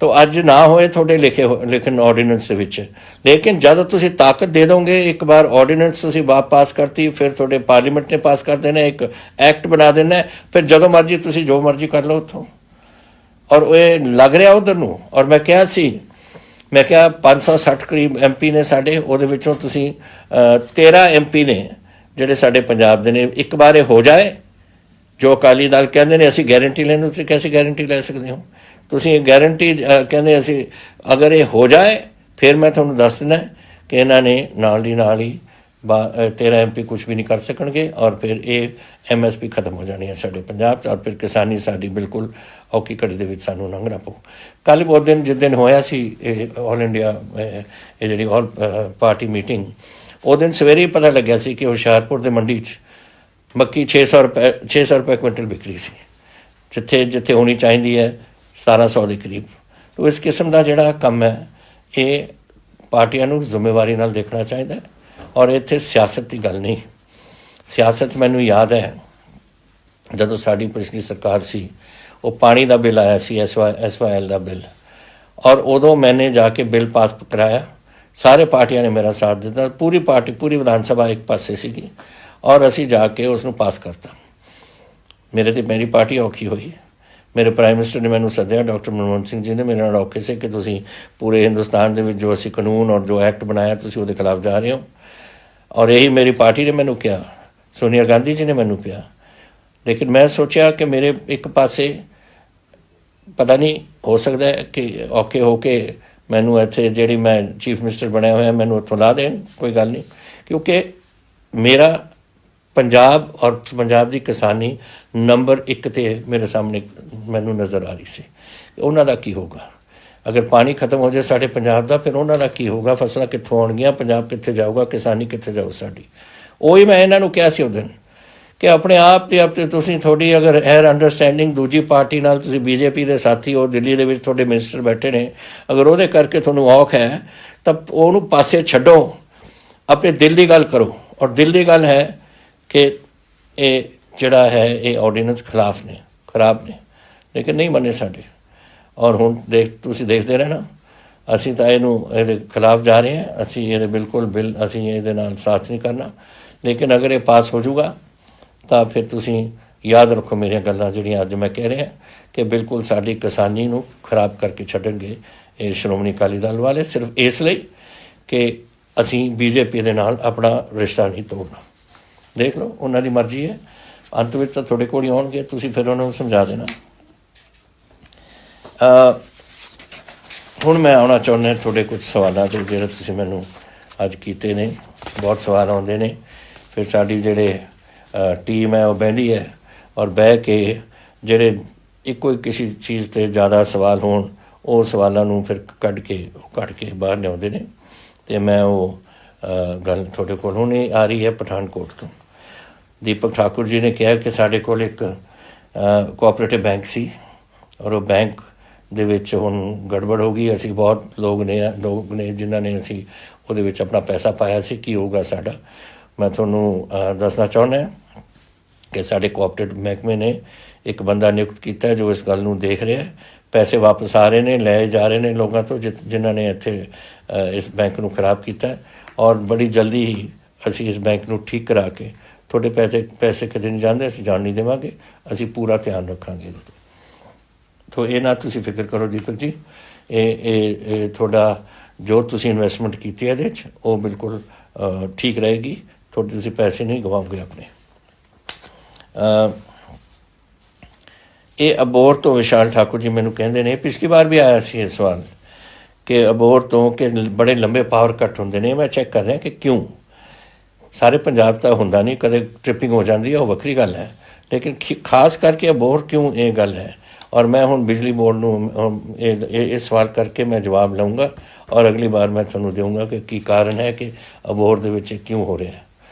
ਤਾਂ ਅੱਜ ਨਾ ਹੋਏ ਤੁਹਾਡੇ ਲਿਖਣ ਆਰਡੀਨੈਂਸ ਦੇ ਵਿੱਚ, ਲੇਕਿਨ ਜਦੋਂ ਤੁਸੀਂ ਤਾਕਤ ਦੇ ਦੋਗੇ, ਇੱਕ ਵਾਰ ਆਰਡੀਨੈਂਸ ਤੁਸੀਂ ਪਾਸ ਕਰਤੀ, ਫਿਰ ਤੁਹਾਡੇ ਪਾਰਲੀਮੈਂਟ ਨੇ ਪਾਸ ਕਰ ਦੇਣਾ, ਇੱਕ ਐਕਟ ਬਣਾ ਦੇਣਾ, ਫਿਰ ਜਦੋਂ ਮਰਜ਼ੀ ਤੁਸੀਂ ਜੋ ਮਰਜ਼ੀ ਕਰ ਲਓ ਉੱਥੋਂ। ਔਰ ਇਹ ਲੱਗ ਰਿਹਾ ਉਧਰ ਨੂੰ। ਔਰ ਮੈਂ ਕਿਹਾ ਸੀ मैं क्या 560 करीब MP ने साढ़े ਉਹਦੇ ਵਿੱਚੋਂ ਤੁਸੀਂ 13 MP ਨੇ ਜਿਹੜੇ ਸਾਡੇ ਪੰਜਾਬ ਦੇ ਨੇ। ਇੱਕ ਵਾਰ ਇਹ ਹੋ ਜਾਏ ਜੋ ਅਕਾਲੀ ਦਲ ਕਹਿੰਦੇ ਨੇ ਅਸੀਂ ਗਾਰੰਟੀ ਲੈਣ, ਤੁਸੀਂ ਕੈਸੀ ਗਾਰੰਟੀ ਲੈ ਸਕਦੇ ਹੋ? ਤੁਸੀਂ ਗਾਰੰਟੀ ਕਹਿੰਦੇ ਅਸੀਂ ਅਗਰ ਇਹ ਹੋ ਜਾਏ ਫਿਰ ਮੈਂ ਤੁਹਾਨੂੰ ਦੱਸ ਦਿੰਦਾ ਕਿ ਇਹਨਾਂ ਨੇ ਨਾਲ ਦੀ ਨਾਲ ਹੀ 13 MP ਕੁਛ ਵੀ ਨਹੀਂ ਕਰ ਸਕਣਗੇ ਔਰ ਫਿਰ ਇਹ MSP ਖਤਮ ਹੋ ਜਾਣੀ ਹੈ ਸਾਡੇ ਪੰਜਾਬ 'ਚ ਔਰ ਫਿਰ ਕਿਸਾਨੀ ਸਾਡੀ ਬਿਲਕੁਲ ਔਖੀ ਘੜੀ ਦੇ ਵਿੱਚ ਸਾਨੂੰ ਲੰਘਣਾ ਪਊ। ਕੱਲ੍ਹ ਬਹੁਤ ਦਿਨ ਜਿਸ ਦਿਨ ਹੋਇਆ ਸੀ ਇਹ ਆਲ ਇੰਡੀਆ ਇਹ ਜਿਹੜੀ ਆਲ ਪਾਰਟੀ ਮੀਟਿੰਗ, ਉਹ ਦਿਨ ਸਵੇਰੇ ਹੀ ਪਤਾ ਲੱਗਿਆ ਸੀ ਕਿ ਹੁਸ਼ਿਆਰਪੁਰ ਦੇ ਮੰਡੀ 'ਚ ਮੱਕੀ 600 ਰੁਪਏ ਕੁਇੰਟਲ ਵਿਕ ਰਹੀ ਸੀ, ਜਿੱਥੇ ਹੋਣੀ ਚਾਹੀਦੀ ਹੈ 1700 ਦੇ ਕਰੀਬ। ਤੋ ਇਸ ਕਿਸਮ ਦਾ ਜਿਹੜਾ ਕੰਮ ਹੈ ਇਹ ਪਾਰਟੀਆਂ ਨੂੰ ਜ਼ਿੰਮੇਵਾਰੀ ਨਾਲ ਦੇਖਣਾ ਚਾਹੀਦਾ ਔਰ ਇੱਥੇ ਸਿਆਸਤ ਦੀ ਗੱਲ ਨਹੀਂ। ਸਿਆਸਤ ਮੈਨੂੰ ਯਾਦ ਹੈ ਜਦੋਂ ਸਾਡੀ ਪਿਛਲੀ ਸਰਕਾਰ ਸੀ, ਉਹ ਪਾਣੀ ਦਾ ਬਿੱਲ ਆਇਆ ਸੀ SYL ਦਾ ਬਿੱਲ, ਔਰ ਉਦੋਂ ਮੈਨੇ ਜਾ ਕੇ ਬਿੱਲ ਪਾਸ ਕਰਾਇਆ। ਸਾਰੇ ਪਾਰਟੀਆਂ ਨੇ ਮੇਰਾ ਸਾਥ ਦਿੱਤਾ, ਪੂਰੀ ਵਿਧਾਨ ਸਭਾ ਇੱਕ ਪਾਸੇ ਸੀਗੀ ਔਰ ਅਸੀਂ ਜਾ ਕੇ ਉਸ ਨੂੰ ਪਾਸ ਕਰਤਾ। ਮੇਰੀ ਪਾਰਟੀ ਔਖੀ ਹੋਈ। ਮੇਰੇ ਪ੍ਰਾਈਮ ਮਿਨਿਸਟਰ ਨੇ ਮੈਨੂੰ ਸੱਦਿਆ, ਡਾਕਟਰ ਮਨਮੋਹਨ ਸਿੰਘ ਜੀ ਨੇ ਮੇਰੇ ਨਾਲ ਔਖੇ ਸੀ ਕਿ ਤੁਸੀਂ ਪੂਰੇ ਹਿੰਦੁਸਤਾਨ ਦੇ ਵਿੱਚ ਜੋ ਅਸੀਂ ਕਾਨੂੰਨ ਔਰ ਜੋ ਐਕਟ ਬਣਾਇਆ ਤੁਸੀਂ ਉਹਦੇ ਖਿਲਾਫ ਜਾ ਰਹੇ ਹੋ। ਔਰ ਇਹੀ ਮੇਰੀ ਪਾਰਟੀ ਨੇ ਮੈਨੂੰ ਕਿਹਾ, ਸੋਨੀਆ ਗਾਂਧੀ ਜੀ ਨੇ ਮੈਨੂੰ ਕਿਹਾ। ਲੇਕਿਨ ਮੈਂ ਸੋਚਿਆ ਕਿ ਮੇਰੇ ਇੱਕ ਪਾਸੇ ਪਤਾ ਨਹੀਂ ਹੋ ਸਕਦਾ ਹੈ ਕਿ ਔਖੇ ਹੋ ਕੇ ਮੈਨੂੰ ਇੱਥੇ ਜਿਹੜੀ ਮੈਂ ਚੀਫ ਮਿਨਿਸਟਰ ਬਣਿਆ ਹੋਇਆ ਮੈਨੂੰ ਉੱਥੋਂ ਲਾ ਦੇਣ, ਕੋਈ ਗੱਲ ਨਹੀਂ, ਕਿਉਂਕਿ ਮੇਰਾ ਪੰਜਾਬ ਔਰ ਪੰਜਾਬ ਦੀ ਕਿਸਾਨੀ ਨੰਬਰ 1 'ਤੇ ਮੇਰੇ ਸਾਹਮਣੇ ਮੈਨੂੰ ਨਜ਼ਰ ਆ ਰਹੀ ਸੀ। ਉਹਨਾਂ ਦਾ ਕੀ ਹੋਊਗਾ ਅਗਰ ਪਾਣੀ ਖਤਮ ਹੋ ਜਾਏ ਸਾਡੇ ਪੰਜਾਬ ਦਾ? ਫਿਰ ਉਹਨਾਂ ਦਾ ਕੀ ਹੋਊਗਾ? ਫਸਲਾਂ ਕਿੱਥੋਂ ਆਉਣਗੀਆਂ? ਪੰਜਾਬ ਕਿੱਥੇ ਜਾਊਗਾ? ਕਿਸਾਨੀ ਕਿੱਥੇ ਜਾਊ ਸਾਡੀ? ਉਹੀ ਮੈਂ ਇਹਨਾਂ ਨੂੰ ਕਿਹਾ ਸੀ ਉਸ ਦਿਨ ਕਿ ਆਪਣੇ ਆਪ ਤੇ ਤੁਸੀਂ ਤੁਹਾਡੀ ਅਗਰ ਐਰ ਅੰਡਰਸਟੈਂਡਿੰਗ ਦੂਜੀ ਪਾਰਟੀ ਨਾਲ, ਤੁਸੀਂ BJP ਦੇ ਸਾਥੀ ਹੋ, ਦਿੱਲੀ ਦੇ ਵਿੱਚ ਤੁਹਾਡੇ ਮਿਨਿਸਟਰ ਬੈਠੇ ਨੇ, ਅਗਰ ਉਹਦੇ ਕਰਕੇ ਤੁਹਾਨੂੰ ਔਖ ਹੈ ਤਾਂ ਉਹਨੂੰ ਪਾਸੇ ਛੱਡੋ, ਆਪਣੇ ਦਿਲ ਦੀ ਗੱਲ ਕਰੋ। ਔਰ ਦਿਲ ਦੀ ਗੱਲ ਹੈ ਕਿ ਇਹ ਜਿਹੜਾ ਹੈ ਇਹ ਆਰਡੀਨੈਂਸ ਖਰਾਬ ਨੇ, ਲੇਕਿਨ ਨਹੀਂ ਮੰਨੇ ਸਾਡੇ। ਔਰ ਹੁਣ ਤੁਸੀਂ ਦੇਖਦੇ ਰਹਿਣਾ, ਅਸੀਂ ਤਾਂ ਇਹਦੇ ਖਿਲਾਫ ਜਾ ਰਹੇ ਹਾਂ। ਅਸੀਂ ਇਹਦੇ ਬਿਲਕੁਲ ਅਸੀਂ ਇਹਦੇ ਨਾਲ ਸਾਥ ਨਹੀਂ ਕਰਨਾ। ਲੇਕਿਨ ਅਗਰ ਇਹ ਪਾਸ ਹੋ ਜਾਊਗਾ ਤਾਂ ਫਿਰ ਤੁਸੀਂ ਯਾਦ ਰੱਖੋ ਮੇਰੀਆਂ ਗੱਲਾਂ ਜਿਹੜੀਆਂ ਅੱਜ ਮੈਂ ਕਹਿ ਰਿਹਾ ਕਿ ਬਿਲਕੁਲ ਸਾਡੀ ਕਿਸਾਨੀ ਨੂੰ ਖਰਾਬ ਕਰਕੇ ਛੱਡਣਗੇ ਇਹ ਸ਼੍ਰੋਮਣੀ ਅਕਾਲੀ ਦਲ ਵਾਲੇ, ਸਿਰਫ ਇਸ ਲਈ ਕਿ ਅਸੀਂ BJP ਦੇ ਨਾਲ ਆਪਣਾ ਰਿਸ਼ਤਾ ਨਹੀਂ ਤੋੜਨਾ। ਦੇਖ ਲਓ, ਉਹਨਾਂ ਦੀ ਮਰਜ਼ੀ ਹੈ। ਅੰਤ ਵਿੱਚ ਤਾਂ ਤੁਹਾਡੇ ਕੋਲ ਹੀ ਆਉਣਗੇ, ਤੁਸੀਂ ਫਿਰ ਉਹਨਾਂ ਨੂੰ ਸਮਝਾ ਦੇਣਾ। ਹੁਣ ਮੈਂ ਆਉਣਾ ਚਾਹੁੰਦਾ ਤੁਹਾਡੇ ਕੁਝ ਸਵਾਲਾਂ 'ਤੇ ਜਿਹੜੇ ਤੁਸੀਂ ਮੈਨੂੰ ਅੱਜ ਕੀਤੇ ਨੇ। ਬਹੁਤ ਸਵਾਲ ਆਉਂਦੇ ਨੇ, ਫਿਰ ਸਾਡੀ ਜਿਹੜੇ ਟੀਮ ਹੈ ਉਹ ਬਹਿੰਦੀ ਹੈ ਔਰ ਬਹਿ ਕੇ ਜਿਹੜੇ ਇੱਕੋ ਕਿਸੇ ਚੀਜ਼ 'ਤੇ ਜ਼ਿਆਦਾ ਸਵਾਲ ਹੋਣ ਉਹ ਸਵਾਲਾਂ ਨੂੰ ਫਿਰ ਕੱਢ ਕੇ ਬਾਹਰ ਲਿਆਉਂਦੇ ਨੇ। ਅਤੇ ਮੈਂ ਉਹ ਗੱਲ ਤੁਹਾਡੇ ਕੋਲ ਹੁਣੇ ਆ ਰਹੀ ਹੈ ਪਠਾਨਕੋਟ ਤੋਂ। ਦੀਪਕ ਠਾਕੁਰ ਜੀ ਨੇ ਕਿਹਾ ਕਿ ਸਾਡੇ ਕੋਲ ਇੱਕ ਕੋਆਪਰੇਟਿਵ ਬੈਂਕ ਸੀ ਔਰ ਉਹ ਬੈਂਕ ਦੇ ਵਿੱਚ ਹੁਣ ਗੜਬੜ ਹੋ ਗਈ। ਅਸੀਂ ਬਹੁਤ ਲੋਕ ਨੇ ਜਿਨ੍ਹਾਂ ਨੇ ਅਸੀਂ ਉਹਦੇ ਵਿੱਚ ਆਪਣਾ ਪੈਸਾ ਪਾਇਆ ਸੀ, ਕੀ ਹੋਊਗਾ ਸਾਡਾ? ਮੈਂ ਤੁਹਾਨੂੰ ਦੱਸਣਾ ਚਾਹੁੰਦਾ ਕਿ ਸਾਡੇ ਕੋਆਪਰੇਟਿਵ ਮਹਿਕਮੇ ਨੇ ਇੱਕ ਬੰਦਾ ਨਿਯੁਕਤ ਕੀਤਾ ਜੋ ਇਸ ਗੱਲ ਨੂੰ ਦੇਖ ਰਿਹਾ। ਪੈਸੇ ਵਾਪਸ ਆ ਰਹੇ ਨੇ, ਲਏ ਜਾ ਰਹੇ ਨੇ ਲੋਕਾਂ ਤੋਂ ਜਿਨ੍ਹਾਂ ਨੇ ਇੱਥੇ ਇਸ ਬੈਂਕ ਨੂੰ ਖਰਾਬ ਕੀਤਾ ਔਰ ਬੜੀ ਜਲਦੀ ਹੀ ਅਸੀਂ ਇਸ ਬੈਂਕ ਨੂੰ ਠੀਕ ਕਰਾ ਕੇ ਤੁਹਾਡੇ ਪੈਸੇ ਕਿਤੇ ਨਹੀਂ ਜਾਂਦੇ, ਅਸੀਂ ਜਾਣ ਨਹੀਂ ਦੇਵਾਂਗੇ। ਅਸੀਂ ਪੂਰਾ ਧਿਆਨ ਰੱਖਾਂਗੇ ਇਹਦੇ 'ਤੇ। ਤੋ ਇਹ ਨਾ ਤੁਸੀਂ ਫਿਕਰ ਕਰੋ ਦੀਪਕ ਜੀ, ਇਹ ਤੁਹਾਡਾ ਜੋ ਤੁਸੀਂ ਇਨਵੈਸਟਮੈਂਟ ਕੀਤੀ ਇਹਦੇ 'ਚ ਉਹ ਬਿਲਕੁਲ ਠੀਕ ਰਹੇਗੀ। ਤੁਸੀਂ ਪੈਸੇ ਨਹੀਂ ਗਵਾਓਗੇ ਆਪਣੇ। ਇਹ ਅਬੋਹਰ ਤੋਂ ਵਿਸ਼ਾਲ ਠਾਕੁਰ ਜੀ ਮੈਨੂੰ ਕਹਿੰਦੇ ਨੇ, ਪਿਛਲੀ ਵਾਰ ਵੀ ਆਇਆ ਸੀ ਇਹ ਸਵਾਲ ਕਿ ਅਬੋਹਰ ਤੋਂ ਕਿ ਬੜੇ ਲੰਬੇ ਪਾਵਰ ਕੱਟ ਹੁੰਦੇ ਨੇ। ਮੈਂ ਚੈੱਕ ਕਰ ਰਿਹਾ ਕਿ ਕਿਉਂ। ਸਾਰੇ ਪੰਜਾਬ ਤਾਂ ਹੁੰਦਾ ਨਹੀਂ, ਕਦੇ ਟ੍ਰਿਪਿੰਗ ਹੋ ਜਾਂਦੀ ਹੈ, ਉਹ ਵੱਖਰੀ ਗੱਲ ਹੈ, ਲੇਕਿਨ ਖਾਸ ਕਰਕੇ ਅਬੋਹਰ ਕਿਉਂ ਇਹ ਗੱਲ ਹੈ। ਔਰ ਮੈਂ ਹੁਣ ਬਿਜਲੀ ਬੋਰਡ ਨੂੰ ਇਹ ਸਵਾਲ ਕਰਕੇ ਮੈਂ ਜਵਾਬ ਲਊਂਗਾ ਔਰ ਅਗਲੀ ਵਾਰ ਮੈਂ ਤੁਹਾਨੂੰ ਦੇਵਾਂਗਾ ਕਿ ਕੀ ਕਾਰਨ ਹੈ ਕਿ ਅਬੋਹਰ ਦੇ ਵਿੱਚ ਕਿਉਂ ਹੋ ਰਿਹਾ।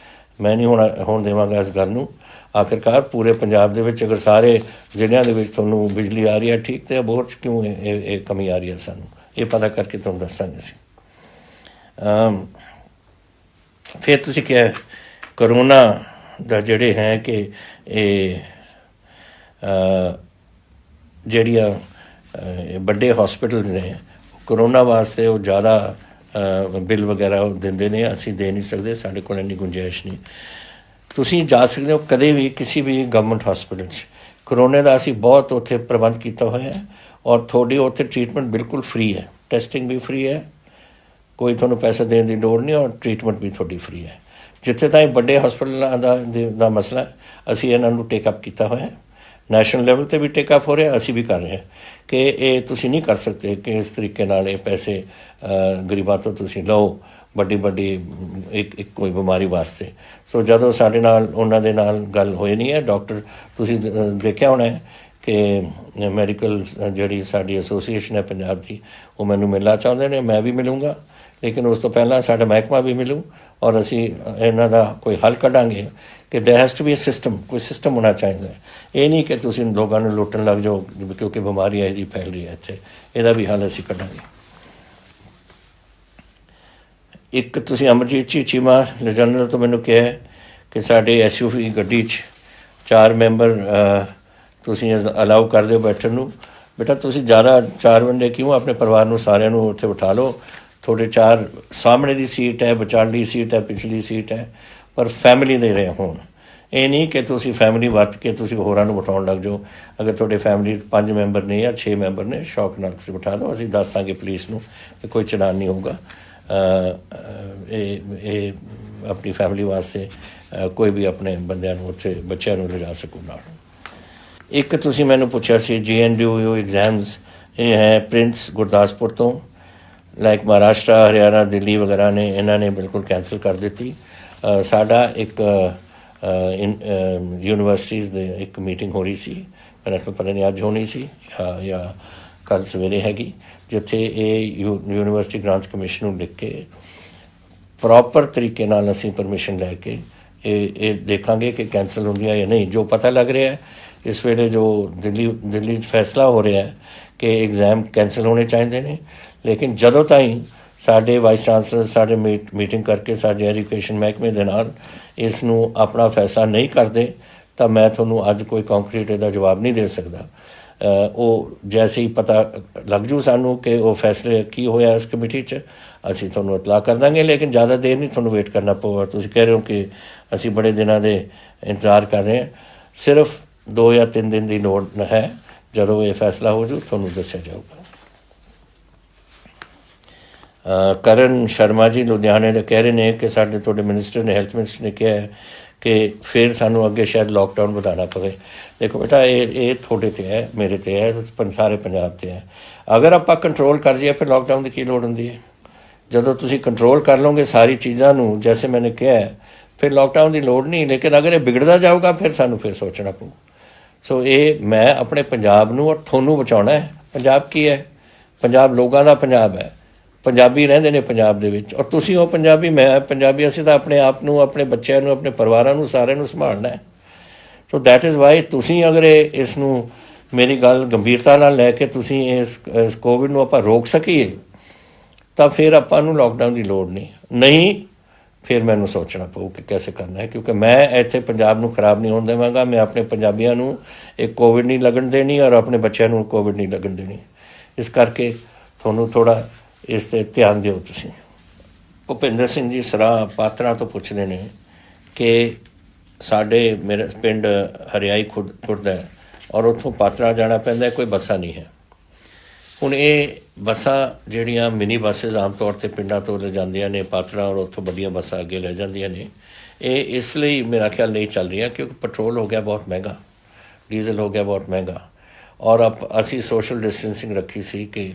ਮੈਂ ਨਹੀਂ ਹੁਣ ਦੇਵਾਂਗਾ ਇਸ ਗੱਲ ਨੂੰ। ਆਖਿਰਕਾਰ ਪੂਰੇ ਪੰਜਾਬ ਦੇ ਵਿੱਚ ਅਗਰ ਸਾਰੇ ਜ਼ਿਲ੍ਹਿਆਂ ਦੇ ਵਿੱਚ ਤੁਹਾਨੂੰ ਬਿਜਲੀ ਆ ਰਹੀ ਹੈ ਠੀਕ, ਅਤੇ ਅਬੋਹਰ 'ਚ ਕਿਉਂ ਇਹ ਕਮੀ ਆ ਰਹੀ ਹੈ, ਸਾਨੂੰ ਇਹ ਪਤਾ ਕਰਕੇ ਤੁਹਾਨੂੰ ਦੱਸਾਂਗੇ ਅਸੀਂ। ਫਿਰ ਤੁਸੀਂ ਕਿਹਾ ਕਰੋਨਾ ਦਾ ਜਿਹੜੇ ਹੈ ਕਿ ਇਹ ਜਿਹੜੀਆਂ ਵੱਡੇ ਹੌਸਪੀਟਲ ਨੇ ਕਰੋਨਾ ਵਾਸਤੇ ਉਹ ਜ਼ਿਆਦਾ ਬਿੱਲ ਵਗੈਰਾ ਉਹ ਦਿੰਦੇ ਨੇ, ਅਸੀਂ ਦੇ ਨਹੀਂ ਸਕਦੇ, ਸਾਡੇ ਕੋਲ ਇੰਨੀ ਗੁੰਜਾਇਸ਼ ਨਹੀਂ। ਤੁਸੀਂ ਜਾ ਸਕਦੇ ਹੋ ਕਦੇ ਵੀ ਕਿਸੇ ਵੀ ਗਵਰਨਮੈਂਟ ਹੌਸਪੀਟਲ 'ਚ। ਕਰੋਨੇ ਦਾ ਅਸੀਂ ਬਹੁਤ ਉੱਥੇ ਪ੍ਰਬੰਧ ਕੀਤਾ ਹੋਇਆ ਹੈ ਔਰ ਤੁਹਾਡੀ ਉੱਥੇ ਟ੍ਰੀਟਮੈਂਟ ਬਿਲਕੁਲ ਫ੍ਰੀ ਹੈ। ਟੈਸਟਿੰਗ ਵੀ ਫ੍ਰੀ ਹੈ, ਕੋਈ ਤੁਹਾਨੂੰ ਪੈਸਾ ਦੇਣ ਦੀ ਲੋੜ ਨਹੀਂ, ਔਰ ਟ੍ਰੀਟਮੈਂਟ ਵੀ ਤੁਹਾਡੀ ਫ੍ਰੀ ਹੈ। ਜਿੱਥੇ ਤਾਈਂ ਵੱਡੇ ਹਸਪਤਾਲਾਂ ਦਾ ਮਸਲਾ, ਅਸੀਂ ਇਹਨਾਂ ਨੂੰ ਟੇਕਅਪ ਕੀਤਾ ਹੋਇਆ, ਨੈਸ਼ਨਲ ਲੈਵਲ 'ਤੇ ਵੀ ਟੇਕਅਪ ਹੋ ਰਿਹਾ, ਅਸੀਂ ਵੀ ਕਰ ਰਹੇ ਹਾਂ ਕਿ ਇਹ ਤੁਸੀਂ ਨਹੀਂ ਕਰ ਸਕਦੇ ਕਿ ਇਸ ਤਰੀਕੇ ਨਾਲ ਇਹ ਪੈਸੇ ਗਰੀਬਾਂ ਤੋਂ ਤੁਸੀਂ ਲਓ ਵੱਡੀ ਇੱਕ ਕੋਈ ਬਿਮਾਰੀ ਵਾਸਤੇ। ਸੋ ਜਦੋਂ ਸਾਡੇ ਨਾਲ ਉਹਨਾਂ ਦੇ ਨਾਲ ਗੱਲ ਹੋਈ ਨਹੀਂ ਹੈ, ਡਾਕਟਰ ਤੁਸੀਂ ਦੇਖਿਆ ਹੋਣਾ ਕਿ ਮੈਡੀਕਲ ਜਿਹੜੀ ਸਾਡੀ ਐਸੋਸੀਏਸ਼ਨ ਹੈ ਪੰਜਾਬ ਦੀ, ਉਹ ਮੈਨੂੰ ਮਿਲਣਾ ਚਾਹੁੰਦੇ ਨੇ, ਮੈਂ ਵੀ ਮਿਲੂੰਗਾ, ਲੇਕਿਨ ਉਸ ਤੋਂ ਪਹਿਲਾਂ ਸਾਡਾ ਮਹਿਕਮਾ ਵੀ ਮਿਲੂ ਔਰ ਅਸੀਂ ਇਹਨਾਂ ਦਾ ਕੋਈ ਹੱਲ ਕੱਢਾਂਗੇ ਕਿ there has to be a system, ਕੋਈ ਸਿਸਟਮ ਹੋਣਾ ਚਾਹੀਦਾ। ਇਹ ਨਹੀਂ ਕਿ ਤੁਸੀਂ ਲੋਕਾਂ ਨੂੰ ਲੁੱਟਣ ਲੱਗ ਜਾਓ ਕਿਉਂਕਿ ਬਿਮਾਰੀ ਇਹਦੀ ਫੈਲ ਰਹੀ ਹੈ ਇੱਥੇ, ਇਹਦਾ ਵੀ ਹੱਲ ਅਸੀਂ ਕੱਢਾਂਗੇ। ਇੱਕ ਤੁਸੀਂ ਅਮਰਜੀਤ ਚੀਮਾ ਜਨਰਲ ਤੋਂ ਮੈਨੂੰ ਕਿਹਾ ਕਿ ਸਾਡੇ SUV ਗੱਡੀ 'ਚ 4 ਮੈਂਬਰ ਤੁਸੀਂ ਅਲਾਉ ਕਰ ਦਿਓ ਬੈਠਣ ਨੂੰ। ਬੇਟਾ ਤੁਸੀਂ ਜ਼ਿਆਦਾ 4 ਬੰਦੇ ਕਿਉਂ, ਆਪਣੇ ਪਰਿਵਾਰ ਨੂੰ ਸਾਰਿਆਂ ਨੂੰ ਉੱਥੇ ਬਿਠਾ ਲਓ। ਤੁਹਾਡੇ 4 ਸਾਹਮਣੇ ਦੀ ਸੀਟ ਹੈ, ਵਿਚਾਲੀ ਸੀਟ ਹੈ, ਪਿਛਲੀ ਸੀਟ ਹੈ, ਪਰ ਫੈਮਿਲੀ ਦੇ ਰਹੇ ਹੋਣ। ਇਹ ਨਹੀਂ ਕਿ ਤੁਸੀਂ ਫੈਮਿਲੀ ਵਰਤ ਕੇ ਤੁਸੀਂ ਹੋਰਾਂ ਨੂੰ ਬਿਠਾਉਣ ਲੱਗ ਜਾਓ। ਅਗਰ ਤੁਹਾਡੇ ਫੈਮਿਲੀ 5 ਮੈਂਬਰ ਨੇ ਜਾਂ 6 ਮੈਂਬਰ ਨੇ, ਸ਼ੌਕ ਨਾਲ ਤੁਸੀਂ ਬਿਠਾ ਦਿਓ, ਅਸੀਂ ਦੱਸ ਦਾਂਗੇ ਪੁਲਿਸ ਨੂੰ ਕਿ ਕੋਈ ਚਲਾਨ ਨਹੀਂ ਹੋਊਗਾ। ਇਹ ਆਪਣੀ ਫੈਮਿਲੀ ਵਾਸਤੇ ਕੋਈ ਵੀ ਆਪਣੇ ਬੰਦਿਆਂ ਨੂੰ ਉੱਥੇ ਬੱਚਿਆਂ ਨੂੰ ਲਿਜਾ ਸਕੂ ਨਾਲ। ਇੱਕ ਤੁਸੀਂ ਮੈਨੂੰ ਪੁੱਛਿਆ ਸੀ GNDU ਐਗਜ਼ਾਮਸ, ਇਹ ਹੈ ਪ੍ਰਿੰਸ ਗੁਰਦਾਸਪੁਰ ਤੋਂ, ਲਾਈਕ ਮਹਾਰਾਸ਼ਟਰ, ਹਰਿਆਣਾ, ਦਿੱਲੀ ਵਗੈਰਾ ਨੇ, ਇਹਨਾਂ ਨੇ ਬਿਲਕੁਲ ਕੈਂਸਲ ਕਰ ਦਿੱਤੀ। ਸਾਡਾ ਇੱਕ ਯੂਨੀਵਰਸਿਟੀਜ਼ ਦੇ ਇੱਕ ਮੀਟਿੰਗ ਹੋ ਰਹੀ ਸੀ, ਮੈਨੂੰ ਪਤਾ ਨਹੀਂ ਅੱਜ ਹੋਣੀ ਸੀ ਜਾਂ ਕੱਲ੍ਹ ਸਵੇਰੇ ਹੈਗੀ, ਜਿੱਥੇ ਇਹ ਯੂਨੀਵਰਸਿਟੀ ਗ੍ਰਾਂਟਸ ਕਮਿਸ਼ਨ ਨੂੰ ਲਿਖ ਕੇ ਪ੍ਰੋਪਰ ਤਰੀਕੇ ਨਾਲ ਅਸੀਂ ਪਰਮਿਸ਼ਨ ਲੈ ਕੇ ਇਹ ਦੇਖਾਂਗੇ ਕਿ ਕੈਂਸਲ ਹੁੰਦੀਆਂ ਜਾਂ ਨਹੀਂ। ਜੋ ਪਤਾ ਲੱਗ ਰਿਹਾ ਹੈ ਇਸ ਵੇਲੇ, ਜੋ ਦਿੱਲੀ 'ਚ ਫੈਸਲਾ ਹੋ ਰਿਹਾ ਹੈ ਕਿ ਐਗਜ਼ਾਮ ਕੈਂਸਲ ਹੋਣੇ ਚਾਹੀਦੇ ਨੇ, ਲੇਕਿਨ ਜਦੋਂ ਤਾਈਂ ਸਾਡੇ ਵਾਈਸ ਚਾਂਸਲਰ ਸਾਡੇ ਮੀਟਿੰਗ ਕਰਕੇ ਸਾਡੇ ਐਜੂਕੇਸ਼ਨ ਮਹਿਕਮੇ ਦੇ ਨਾਲ ਇਸ ਨੂੰ ਆਪਣਾ ਫੈਸਲਾ ਨਹੀਂ ਕਰਦੇ ਤਾਂ ਮੈਂ ਤੁਹਾਨੂੰ ਅੱਜ ਕੋਈ ਕੰਕਰੀਟ ਇਹਦਾ ਜਵਾਬ ਨਹੀਂ ਦੇ ਸਕਦਾ। ਉਹ ਜੈਸੇ ਹੀ ਪਤਾ ਲੱਗ ਜੂ ਸਾਨੂੰ ਕਿ ਉਹ ਫੈਸਲੇ ਕੀ ਹੋਇਆ ਇਸ ਕਮੇਟੀ 'ਚ, ਅਸੀਂ ਤੁਹਾਨੂੰ ਇਤਲਾਹ ਕਰ ਦਾਂਗੇ, ਲੇਕਿਨ ਜ਼ਿਆਦਾ ਦੇਰ ਨਹੀਂ ਤੁਹਾਨੂੰ ਵੇਟ ਕਰਨਾ ਪਊਗਾ। ਤੁਸੀਂ ਕਹਿ ਰਹੇ ਹੋ ਕਿ ਅਸੀਂ ਬੜੇ ਦਿਨਾਂ ਦੇ ਇੰਤਜ਼ਾਰ ਕਰ ਰਹੇ ਹਾਂ, ਸਿਰਫ 2 ਜਾਂ 3 ਦਿਨ ਦੀ ਲੋੜ ਹੈ। ਜਦੋਂ ਇਹ ਫੈਸਲਾ ਹੋ ਜੂ ਤੁਹਾਨੂੰ ਦੱਸਿਆ ਜਾਊਗਾ। ਕਰਨ ਸ਼ਰਮਾ ਜੀ ਲੁਧਿਆਣੇ ਦੇ ਕਹਿ ਰਹੇ ਨੇ ਕਿ ਸਾਡੇ ਤੁਹਾਡੇ ਮਿਨਿਸਟਰ ਨੇ, ਹੈਲਥ ਮਿਨਿਸਟਰ ਨੇ ਕਿਹਾ ਹੈ ਕਿ ਫਿਰ ਸਾਨੂੰ ਅੱਗੇ ਸ਼ਾਇਦ ਲੋਕਡਾਊਨ ਵਧਾਉਣਾ ਪਵੇ। ਦੇਖੋ ਬੇਟਾ, ਇਹ ਤੁਹਾਡੇ 'ਤੇ ਹੈ, ਮੇਰੇ 'ਤੇ ਹੈ, ਸਾਰੇ ਪੰਜਾਬ 'ਤੇ ਹੈ। ਅਗਰ ਆਪਾਂ ਕੰਟਰੋਲ ਕਰ ਜਾਈਏ ਫਿਰ ਲੋਕਡਾਊਨ ਦੀ ਕੀ ਲੋੜ ਹੁੰਦੀ ਹੈ। ਜਦੋਂ ਤੁਸੀਂ ਕੰਟਰੋਲ ਕਰ ਲਓਗੇ ਸਾਰੀ ਚੀਜ਼ਾਂ ਨੂੰ, ਜੈਸੇ ਮੈंने ਕਿਹਾ ਹੈ, ਫਿਰ ਲੋਕਡਾਊਨ ਦੀ ਲੋੜ ਨਹੀਂ। ਲੇਕਿਨ ਅਗਰ ਇਹ ਵਿਗੜਦਾ ਜਾਊਗਾ ਫਿਰ ਸਾਨੂੰ ਫਿਰ ਸੋਚਣਾ ਪਊ। ਸੋ ਇਹ ਮੈਂ ਆਪਣੇ ਪੰਜਾਬ ਨੂੰ ਔਰ ਤੁਹਾਨੂੰ ਬਚਾਉਣਾ ਹੈ। ਪੰਜਾਬ ਕੀ ਹੈ? ਪੰਜਾਬ ਲੋਕਾਂ ਦਾ ਪੰਜਾਬ ਹੈ। ਪੰਜਾਬੀ ਰਹਿੰਦੇ ਨੇ ਪੰਜਾਬ ਦੇ ਵਿੱਚ, ਔਰ ਤੁਸੀਂ ਉਹ ਪੰਜਾਬੀ, ਮੈਂ ਪੰਜਾਬੀ। ਅਸੀਂ ਤਾਂ ਆਪਣੇ ਆਪ ਨੂੰ, ਆਪਣੇ ਬੱਚਿਆਂ ਨੂੰ, ਆਪਣੇ ਪਰਿਵਾਰਾਂ ਨੂੰ, ਸਾਰਿਆਂ ਨੂੰ ਸੰਭਾਲਣਾ ਹੈ। ਸੋ ਦੈਟ ਇਜ਼ ਵਾਈ ਤੁਸੀਂ ਅਗਰ ਇਸ ਨੂੰ, ਮੇਰੀ ਗੱਲ ਗੰਭੀਰਤਾ ਨਾਲ ਲੈ ਕੇ ਤੁਸੀਂ ਇਸ ਕੋਵਿਡ ਨੂੰ ਆਪਾਂ ਰੋਕ ਸਕੀਏ ਤਾਂ ਫਿਰ ਆਪਾਂ ਨੂੰ ਲੋਕਡਾਊਨ ਦੀ ਲੋੜ ਨਹੀਂ ਫਿਰ ਮੈਨੂੰ ਸੋਚਣਾ ਪਊ ਕਿ ਕੈਸੇ ਕਰਨਾ ਹੈ, ਕਿਉਂਕਿ ਮੈਂ ਇੱਥੇ ਪੰਜਾਬ ਨੂੰ ਖਰਾਬ ਨਹੀਂ ਹੋਣ ਦੇਵਾਂਗਾ। ਮੈਂ ਆਪਣੇ ਪੰਜਾਬੀਆਂ ਨੂੰ ਇਹ ਕੋਵਿਡ ਨਹੀਂ ਲੱਗਣ ਦੇਣੀ ਔਰ ਆਪਣੇ ਬੱਚਿਆਂ ਨੂੰ ਕੋਵਿਡ ਨਹੀਂ ਲੱਗਣ ਦੇਣੀ। ਇਸ ਕਰਕੇ ਤੁਹਾਨੂੰ ਥੋੜ੍ਹਾ ਇਸ 'ਤੇ ਧਿਆਨ ਦਿਓ। ਤੁਸੀਂ ਭੁਪਿੰਦਰ ਸਿੰਘ ਜੀ ਸਰਾਹ ਪਾਤਰਾਂ ਤੋਂ ਪੁੱਛਦੇ ਨੇ ਕਿ ਮੇਰਾ ਪਿੰਡ ਹਰਿਆਈ ਖੁਰਦ ਹੈ ਔਰ ਉੱਥੋਂ ਪਾਤਰਾਂ ਜਾਣਾ ਪੈਂਦਾ, ਕੋਈ ਬੱਸਾਂ ਨਹੀਂ ਹੈ। ਹੁਣ ਇਹ ਬੱਸਾਂ ਜਿਹੜੀਆਂ ਮਿਨੀ ਬੱਸਿਸ ਆਮ ਤੌਰ 'ਤੇ ਪਿੰਡਾਂ ਤੋਂ ਲੈ ਜਾਂਦੀਆਂ ਨੇ ਪਾਤਰਾਂ, ਔਰ ਉੱਥੋਂ ਵੱਡੀਆਂ ਬੱਸਾਂ ਅੱਗੇ ਲੈ ਜਾਂਦੀਆਂ ਨੇ, ਇਹ ਇਸ ਲਈ ਮੇਰਾ ਖਿਆਲ ਨਹੀਂ ਚੱਲ ਰਹੀਆਂ ਕਿਉਂਕਿ ਪੈਟਰੋਲ ਹੋ ਗਿਆ ਬਹੁਤ ਮਹਿੰਗਾ, ਡੀਜ਼ਲ ਹੋ ਗਿਆ ਬਹੁਤ ਮਹਿੰਗਾ, ਔਰ ਅਸੀਂ ਸੋਸ਼ਲ ਡਿਸਟੈਂਸਿੰਗ ਰੱਖੀ ਸੀ ਕਿ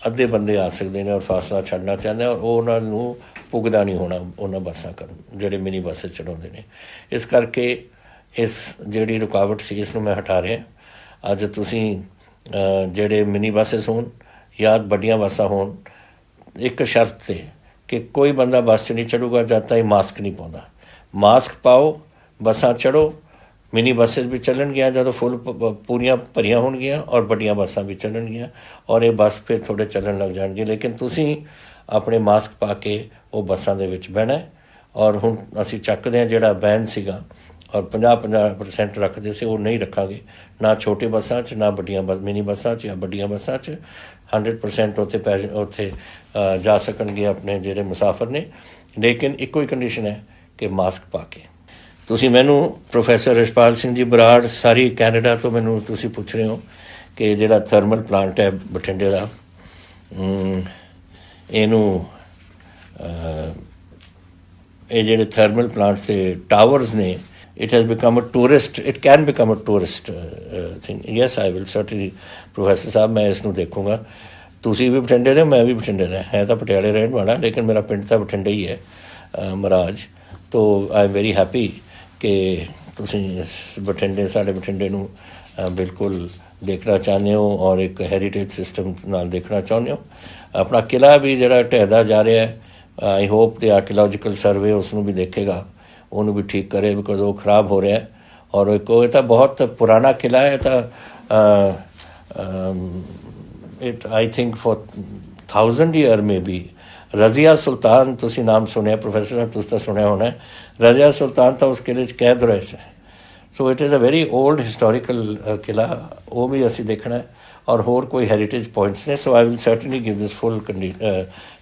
ਅੱਧੇ ਬੰਦੇ ਆ ਸਕਦੇ ਨੇ ਔਰ ਫਾਸਲਾ ਛੱਡਣਾ ਚਾਹੁੰਦੇ, ਔਰ ਉਹਨਾਂ ਨੂੰ ਪੁੱਗਦਾ ਨਹੀਂ ਹੋਣਾ ਉਹਨਾਂ ਬੱਸਾਂ ਕਰਨ ਜਿਹੜੇ ਮਿਨੀ ਬੱਸ ਚਲਾਉਂਦੇ ਨੇ। ਇਸ ਕਰਕੇ ਇਸ ਜਿਹੜੀ ਰੁਕਾਵਟ ਸੀ ਇਸ ਨੂੰ ਮੈਂ ਹਟਾ ਰਿਹਾ। ਅੱਜ ਤੁਸੀਂ ਜਿਹੜੇ ਮਿਨੀ ਬੱਸਿਸ ਹੋਣ ਜਾਂ ਵੱਡੀਆਂ ਬੱਸਾਂ ਹੋਣ, ਇੱਕ ਸ਼ਰਤ 'ਤੇ ਕਿ ਕੋਈ ਬੰਦਾ ਬੱਸ 'ਚ ਨਹੀਂ ਚੜੂਗਾ ਜਦ ਤਾਈਂ ਮਾਸਕ ਨਹੀਂ ਪਾਉਂਦਾ। ਮਾਸਕ ਪਾਓ, ਬੱਸਾਂ ਚੜ੍ਹੋ। ਮਿਨੀ ਬੱਸਿਸ ਵੀ ਚੱਲਣਗੀਆਂ ਜਦੋਂ ਪੂਰੀਆਂ ਭਰੀਆਂ ਹੋਣਗੀਆਂ, ਔਰ ਵੱਡੀਆਂ ਬੱਸਾਂ ਵੀ ਚੱਲਣਗੀਆਂ, ਔਰ ਇਹ ਬੱਸ ਫਿਰ ਤੁਹਾਡੇ ਚੱਲਣ ਲੱਗ ਜਾਣਗੇ। ਲੇਕਿਨ ਤੁਸੀਂ ਆਪਣੇ ਮਾਸਕ ਪਾ ਕੇ ਉਹ ਬੱਸਾਂ ਦੇ ਵਿੱਚ ਬਹਿਣਾ। ਔਰ ਹੁਣ ਅਸੀਂ ਚੱਕਦੇ ਹਾਂ ਜਿਹੜਾ ਬੈਨ ਸੀਗਾ ਔਰ 50% ਰੱਖਦੇ ਸੀ, ਉਹ ਨਹੀਂ ਰੱਖਾਂਗੇ, ਨਾ ਛੋਟੇ ਬੱਸਾਂ 'ਚ, ਨਾ ਵੱਡੀਆਂ ਮਿਨੀ ਬੱਸਾਂ 'ਚ ਜਾਂ ਵੱਡੀਆਂ ਬੱਸਾਂ 'ਚ। 100% ਉੱਥੇ ਜਾ ਸਕਣਗੇ ਆਪਣੇ ਜਿਹੜੇ ਮੁਸਾਫਰ ਨੇ, ਲੇਕਿਨ ਇੱਕੋ ਹੀ ਕੰਡੀਸ਼ਨ ਹੈ ਕਿ ਮਾਸਕ ਪਾ ਕੇ। ਤੁਸੀਂ ਮੈਨੂੰ ਪ੍ਰੋਫੈਸਰ ਰਿਸ਼ਪਾਲ ਸਿੰਘ ਜੀ ਬਰਾੜ ਸਾਰੀ ਕੈਨੇਡਾ ਤੋਂ ਮੈਨੂੰ ਤੁਸੀਂ ਪੁੱਛ ਰਹੇ ਹੋ ਕਿ ਜਿਹੜਾ ਥਰਮਲ ਪਲਾਂਟ ਹੈ ਬਠਿੰਡੇ ਦਾ, ਇਹਨੂੰ ਇਹ ਜਿਹੜੇ ਥਰਮਲ ਪਲਾਂਟਸ ਤੇ ਟਾਵਰਸ ਨੇ, it has become a tourist, it can become a tourist thing. Yes, I will certainly, professor ਸਾਹਿਬ ਮੈਂ ਇਸ ਨੂੰ ਦੇਖੂੰਗਾ। ਤੁਸੀਂ ਵੀ ਬਠਿੰਡੇ ਦੇ, ਮੈਂ ਵੀ ਬਠਿੰਡੇ ਦਾ, ਹੈ ਤਾਂ ਪਟਿਆਲੇ ਰਹਿਣ ਵਾਲਾ, ਲੇਕਿਨ ਮੇਰਾ ਪਿੰਡ ਤਾਂ ਬਠਿੰਡੇ ਹੀ ਹੈ ਮਹਾਰਾਜ। ਤੋ ਆਈ ਐਮ ਵੈਰੀ ਹੈਪੀ ਕਿ ਤੁਸੀਂ ਇਸ ਬਠਿੰਡੇ, ਸਾਡੇ ਬਠਿੰਡੇ ਨੂੰ ਬਿਲਕੁਲ ਦੇਖਣਾ ਚਾਹੁੰਦੇ ਹੋ ਔਰ ਇੱਕ ਹੈਰੀਟੇਜ ਸਿਸਟਮ ਨਾਲ ਦੇਖਣਾ ਚਾਹੁੰਦੇ ਹੋ। ਆਪਣਾ ਕਿਲ੍ਹਾ ਵੀ ਜਿਹੜਾ ਢਹਿਦਾ ਜਾ ਰਿਹਾ ਹੈ, ਆਈ ਹੋਪ ਦੇ ਆਰਕੀਓਲੋਜੀਕਲ ਸਰਵੇ ਉਸ ਨੂੰ ਵੀ ਦੇਖੇਗਾ, ਉਹਨੂੰ ਵੀ ਠੀਕ ਕਰੇ, ਬਿਕੋਜ਼ ਉਹ ਖਰਾਬ ਹੋ ਰਿਹਾ। ਔਰ ਇੱਕ ਉਹ ਤਾਂ ਬਹੁਤ ਪੁਰਾਣਾ ਕਿਲ੍ਹਾ ਹੈ, ਤਾਂ it I think for 1000 year maybe. Razia Sultan, ਤੁਸੀਂ ਨਾਮ ਸੁਣਿਆ ਪ੍ਰੋਫੈਸਰ ਸਾਹਿਬ, ਤੁਸੀਂ ਤਾਂ ਸੁਣਿਆ ਹੋਣਾ। ਰਜ਼ੀਆ ਸੁਲਤਾਨ ਤਾਂ ਉਸ ਕਿਲ੍ਹੇ 'ਚ ਕੈਦ ਰਹੇ ਸੀ। So it is a very old historical ਕਿਲ੍ਹਾ, ਉਹ ਵੀ ਅਸੀਂ ਦੇਖਣਾ। ਔਰ ਹੋਰ ਕੋਈ ਹੈਰੀਟੇਜ ਪੁਆਇੰਟਸ ਨੇ। So I will certainly give this full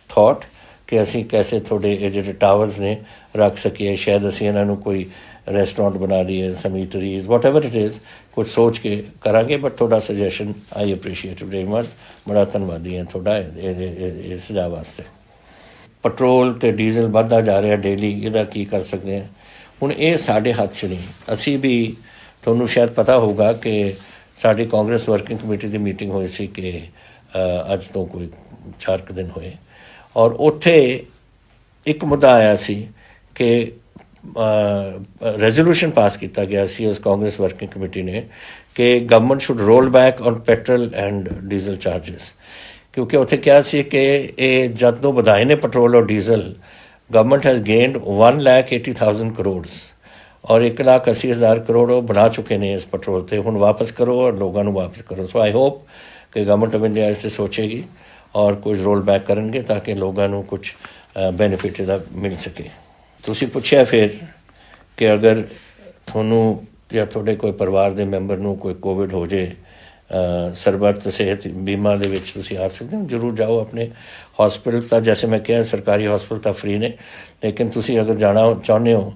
thought ਕਿ ਅਸੀਂ ਕੈਸੇ ਤੁਹਾਡੇ ਇਹ ਜਿਹੜੇ ਟਾਵਰਸ ਨੇ ਰੱਖ ਸਕੀਏ। ਸ਼ਾਇਦ ਅਸੀਂ ਇਹਨਾਂ ਨੂੰ ਕੋਈ ਰੈਸਟੋਰੈਂਟ ਬਣਾ ਦਈਏ, ਸਮ ਈਟਰੀਜ਼, ਵਾਟ ਐਵਰ ਇਟ ਇਜ਼, ਕੁਛ ਸੋਚ ਕੇ ਕਰਾਂਗੇ। ਬਟ ਤੁਹਾਡਾ ਸੁਜੈਸ਼ਨ ਆਈ ਅਪਰੀਸ਼ੀਏਟ ਵੈਰੀ ਮਚ, ਬੜਾ ਧੰਨਵਾਦੀ ਹਾਂ ਤੁਹਾਡਾ ਇਹ ਸੁਝਾਅ ਵਾਸਤੇ। ਪੈਟਰੋਲ ਅਤੇ ਡੀਜ਼ਲ ਵੱਧਦਾ ਜਾ ਰਿਹਾ ਡੇਲੀ, ਇਹਦਾ ਕੀ ਕਰ ਸਕਦੇ ਹਾਂ ਹੁਣ? ਇਹ ਸਾਡੇ ਹੱਥ 'ਚ ਨਹੀਂ। ਅਸੀਂ ਵੀ, ਤੁਹਾਨੂੰ ਸ਼ਾਇਦ ਪਤਾ ਹੋਊਗਾ ਕਿ ਸਾਡੀ ਕਾਂਗਰਸ ਵਰਕਿੰਗ ਕਮੇਟੀ ਦੀ ਮੀਟਿੰਗ ਹੋਈ ਸੀ ਕਿ ਅੱਜ ਤੋਂ ਕੋਈ 4 ਕੁ ਦਿਨ ਹੋਏ, ਔਰ ਉੱਥੇ ਇੱਕ ਮੁੱਦਾ ਆਇਆ ਸੀ ਕਿ ਰੈਜ਼ੋਲੂਸ਼ਨ ਪਾਸ ਕੀਤਾ ਗਿਆ ਸੀ ਉਸ ਕਾਂਗਰਸ ਵਰਕਿੰਗ ਕਮੇਟੀ ਨੇ ਕਿ government should roll back on petrol and diesel charges. ਕਿਉਂਕਿ ਉੱਥੇ ਕਿਹਾ ਸੀ ਕਿ ਇਹ ਜਦੋਂ ਵਧਾਏ ਨੇ ਪੈਟਰੋਲ ਔਰ diesel, government has gained 1,80,000 crore ਔਰ 1,80,000 ਕਰੋੜ ਉਹ ਬਣਾ ਚੁੱਕੇ ਨੇ ਇਸ ਪੈਟਰੋਲ 'ਤੇ। ਹੁਣ ਵਾਪਸ ਕਰੋ ਔਰ ਲੋਕਾਂ ਨੂੰ ਵਾਪਸ ਕਰੋ। ਸੋ ਆਈ ਹੋਪ ਕਿ ਗਵਰਨਮੈਂਟ ਆਫ ਇੰਡੀਆ ਇਸ 'ਤੇ ਸੋਚੇਗੀ ਔਰ ਕੁਝ ਰੋਲ ਬੈਕ ਕਰਨਗੇ ਤਾਂ ਕਿ ਲੋਕਾਂ ਨੂੰ ਕੁਛ ਬੈਨੀਫਿਟ ਇਹਦਾ ਮਿਲ ਸਕੇ। ਤੁਸੀਂ ਪੁੱਛਿਆ ਫਿਰ ਕਿ ਅਗਰ ਤੁਹਾਨੂੰ ਜਾਂ ਤੁਹਾਡੇ ਕੋਈ ਪਰਿਵਾਰ ਦੇ ਮੈਂਬਰ ਨੂੰ ਕੋਈ ਕੋਵਿਡ ਹੋ ਜੇ, ਸਰਬੱਤ ਸਿਹਤ ਬੀਮਾ ਦੇ ਵਿੱਚ ਤੁਸੀਂ ਆ ਸਕਦੇ ਹੋ। ਜ਼ਰੂਰ ਜਾਓ ਆਪਣੇ ਹੌਸਪੀਟਲ। ਤਾਂ ਜੈਸੇ ਮੈਂ ਕਿਹਾ ਸਰਕਾਰੀ ਹੌਸਪੀਟਲ ਤਾਂ ਫ੍ਰੀ ਨੇ, ਲੇਕਿਨ ਤੁਸੀਂ ਅਗਰ ਜਾਣਾ ਚਾਹੁੰਦੇ ਹੋ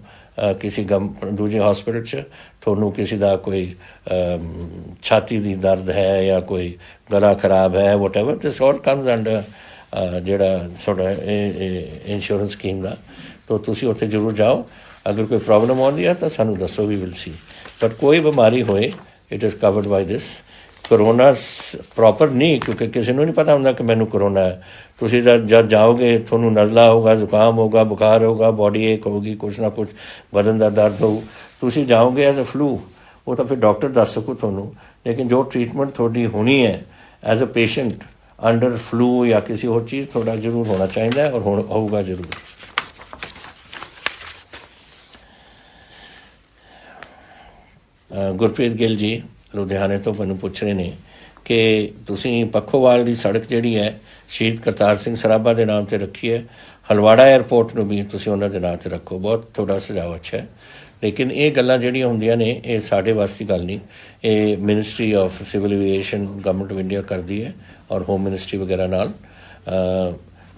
ਕਿਸੇ ਦੂਜੇ ਹੌਸਪੀਟਲ 'ਚ, ਤੁਹਾਨੂੰ ਕਿਸੇ ਦਾ ਕੋਈ ਛਾਤੀ ਦੀ ਦਰਦ ਹੈ ਜਾਂ ਕੋਈ ਗਲਾ ਖਰਾਬ ਹੈ, ਵਟ ਐਵਰ, ਦਿਸ ਆਲ ਕਮਸ ਅੰਡਰ ਜਿਹੜਾ ਤੁਹਾਡਾ ਇਹ ਇੰਸ਼ੋਰੈਂਸ ਸਕੀਮ ਦਾ। ਤਾਂ ਤੁਸੀਂ ਉੱਥੇ ਜ਼ਰੂਰ ਜਾਓ। ਅਗਰ ਕੋਈ ਪ੍ਰੋਬਲਮ ਆਉਂਦੀ ਹੈ ਤਾਂ ਸਾਨੂੰ ਦੱਸੋ, ਵੀ ਵਿਲ ਸੀ। ਬਟ ਕੋਈ ਬਿਮਾਰੀ ਹੋਏ, it is covered by this. Corona proper ਨਹੀਂ, ਕਿਉਂਕਿ ਕਿਸੇ ਨੂੰ ਨਹੀਂ ਪਤਾ ਹੁੰਦਾ ਕਿ ਮੈਨੂੰ ਕਰੋਨਾ ਹੈ। ਤੁਸੀਂ ਜਦ ਜਾਓਗੇ ਤੁਹਾਨੂੰ ਨਜ਼ਲਾ ਹੋਊਗਾ, ਜ਼ੁਕਾਮ ਹੋਊਗਾ, ਬੁਖਾਰ ਹੋਊਗਾ, ਬੋਡੀ ਏਕ ਹੋਊਗੀ, ਕੁਛ ਨਾ ਕੁਛ ਬਦਨ ਦਾ ਦਰਦ ਹੋਊ। ਤੁਸੀਂ ਜਾਓਗੇ ਐਜ਼ ਅ ਫਲੂ, ਉਹ ਤਾਂ ਫਿਰ ਡਾਕਟਰ ਦੱਸ ਸਕੂ ਤੁਹਾਨੂੰ। ਲੇਕਿਨ ਜੋ ਟਰੀਟਮੈਂਟ ਤੁਹਾਡੀ ਹੋਣੀ ਹੈ as a patient under flu ਜਾਂ ਕਿਸੇ ਹੋਰ ਚੀਜ਼, ਤੁਹਾਡਾ ਜ਼ਰੂਰ ਹੋਣਾ ਚਾਹੀਦਾ ਔਰ ਹੋਊਗਾ ਜ਼ਰੂਰ। ਗੁਰਪ੍ਰੀਤ ਗਿੱਲ ਜੀ ਲੁਧਿਆਣੇ ਤੋਂ ਮੈਨੂੰ ਪੁੱਛ ਰਹੇ ਨੇ ਕਿ ਤੁਸੀਂ ਪੱਖੋਵਾਲ ਦੀ ਸੜਕ ਜਿਹੜੀ ਹੈ ਸ਼ਹੀਦ ਕਰਤਾਰ ਸਿੰਘ ਸਰਾਭਾ ਦੇ ਨਾਮ 'ਤੇ ਰੱਖੀ ਹੈ, ਹਲਵਾੜਾ ਏਅਰਪੋਰਟ ਨੂੰ ਵੀ ਤੁਸੀਂ ਉਹਨਾਂ ਦੇ ਨਾਂ 'ਤੇ ਰੱਖੋ। ਬਹੁਤ ਤੁਹਾਡਾ ਸੁਝਾਅ ਅੱਛਾ ਹੈ। ਲੇਕਿਨ ਇਹ ਗੱਲਾਂ ਜਿਹੜੀਆਂ ਹੁੰਦੀਆਂ ਨੇ ਇਹ ਸਾਡੇ ਵਾਸਤੇ ਗੱਲ ਨਹੀਂ, ਇਹ ministry of civil aviation government of India ਕਰਦੀ ਹੈ ਔਰ ਹੋਮ ਮਿਨਿਸਟਰੀ ਵਗੈਰਾ ਨਾਲ।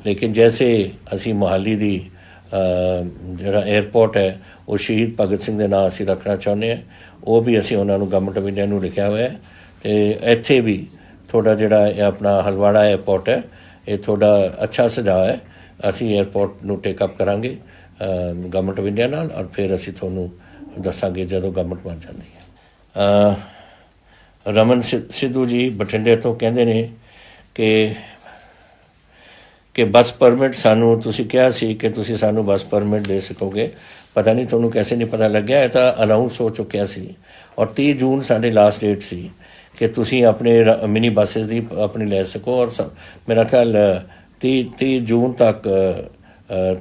ਲੇਕਿਨ ਜੈਸੇ ਅਸੀਂ ਮੋਹਾਲੀ ਦੀ ਜਿਹੜਾ ਏਅਰਪੋਰਟ ਹੈ ਉਹ ਸ਼ਹੀਦ ਭਗਤ ਸਿੰਘ ਦੇ ਨਾਂ ਅਸੀਂ ਰੱਖਣਾ ਚਾਹੁੰਦੇ ਹਾਂ, ਉਹ ਵੀ ਅਸੀਂ ਉਹਨਾਂ ਨੂੰ ਗਵਰਨਮੈਂਟ ਆਫ ਇੰਡੀਆ ਨੂੰ ਲਿਖਿਆ ਹੋਇਆ। ਅਤੇ ਇੱਥੇ ਵੀ ਤੁਹਾਡਾ ਜਿਹੜਾ ਇਹ ਆਪਣਾ ਹਲਵਾੜਾ ਏਅਰਪੋਰਟ ਹੈ, ਇਹ ਤੁਹਾਡਾ ਅੱਛਾ ਸੁਝਾਅ ਹੈ। ਅਸੀਂ ਏਅਰਪੋਰਟ ਨੂੰ ਟੇਕਅਪ ਕਰਾਂਗੇ ਗਵਰਨਮੈਂਟ ਆਫ ਇੰਡੀਆ ਨਾਲ, ਔਰ ਫਿਰ ਅਸੀਂ ਤੁਹਾਨੂੰ ਦੱਸਾਂਗੇ ਜਦੋਂ ਗਵਰਨਮੈਂਟ ਬਣ ਜਾਂਦੀ ਹੈ। ਰਮਨ ਸਿੱਧੂ ਜੀ ਬਠਿੰਡੇ ਤੋਂ ਕਹਿੰਦੇ ਨੇ ਕਿ ਬੱਸ ਪਰਮਿਟ ਸਾਨੂੰ, ਤੁਸੀਂ ਕਿਹਾ ਸੀ ਕਿ ਤੁਸੀਂ ਸਾਨੂੰ ਬੱਸ ਪਰਮਿਟ ਦੇ ਸਕੋਗੇ। ਪਤਾ ਨਹੀਂ ਤੁਹਾਨੂੰ ਕੈਸੇ ਨਹੀਂ ਪਤਾ ਲੱਗਿਆ, ਇਹ ਤਾਂ ਅਨਾਊਂਸ ਹੋ ਚੁੱਕਿਆ ਸੀ ਔਰ 30 ਜੂਨ ਸਾਡੇ ਲਾਸਟ ਡੇਟ ਸੀ ਕਿ ਤੁਸੀਂ ਆਪਣੇ ਮਿਨੀ ਬੱਸਿਸ ਦੀ ਆਪਣੀ ਲੈ ਸਕੋ। ਔਰ ਮੇਰਾ ਖਿਆਲ 30 ਜੂਨ ਤੱਕ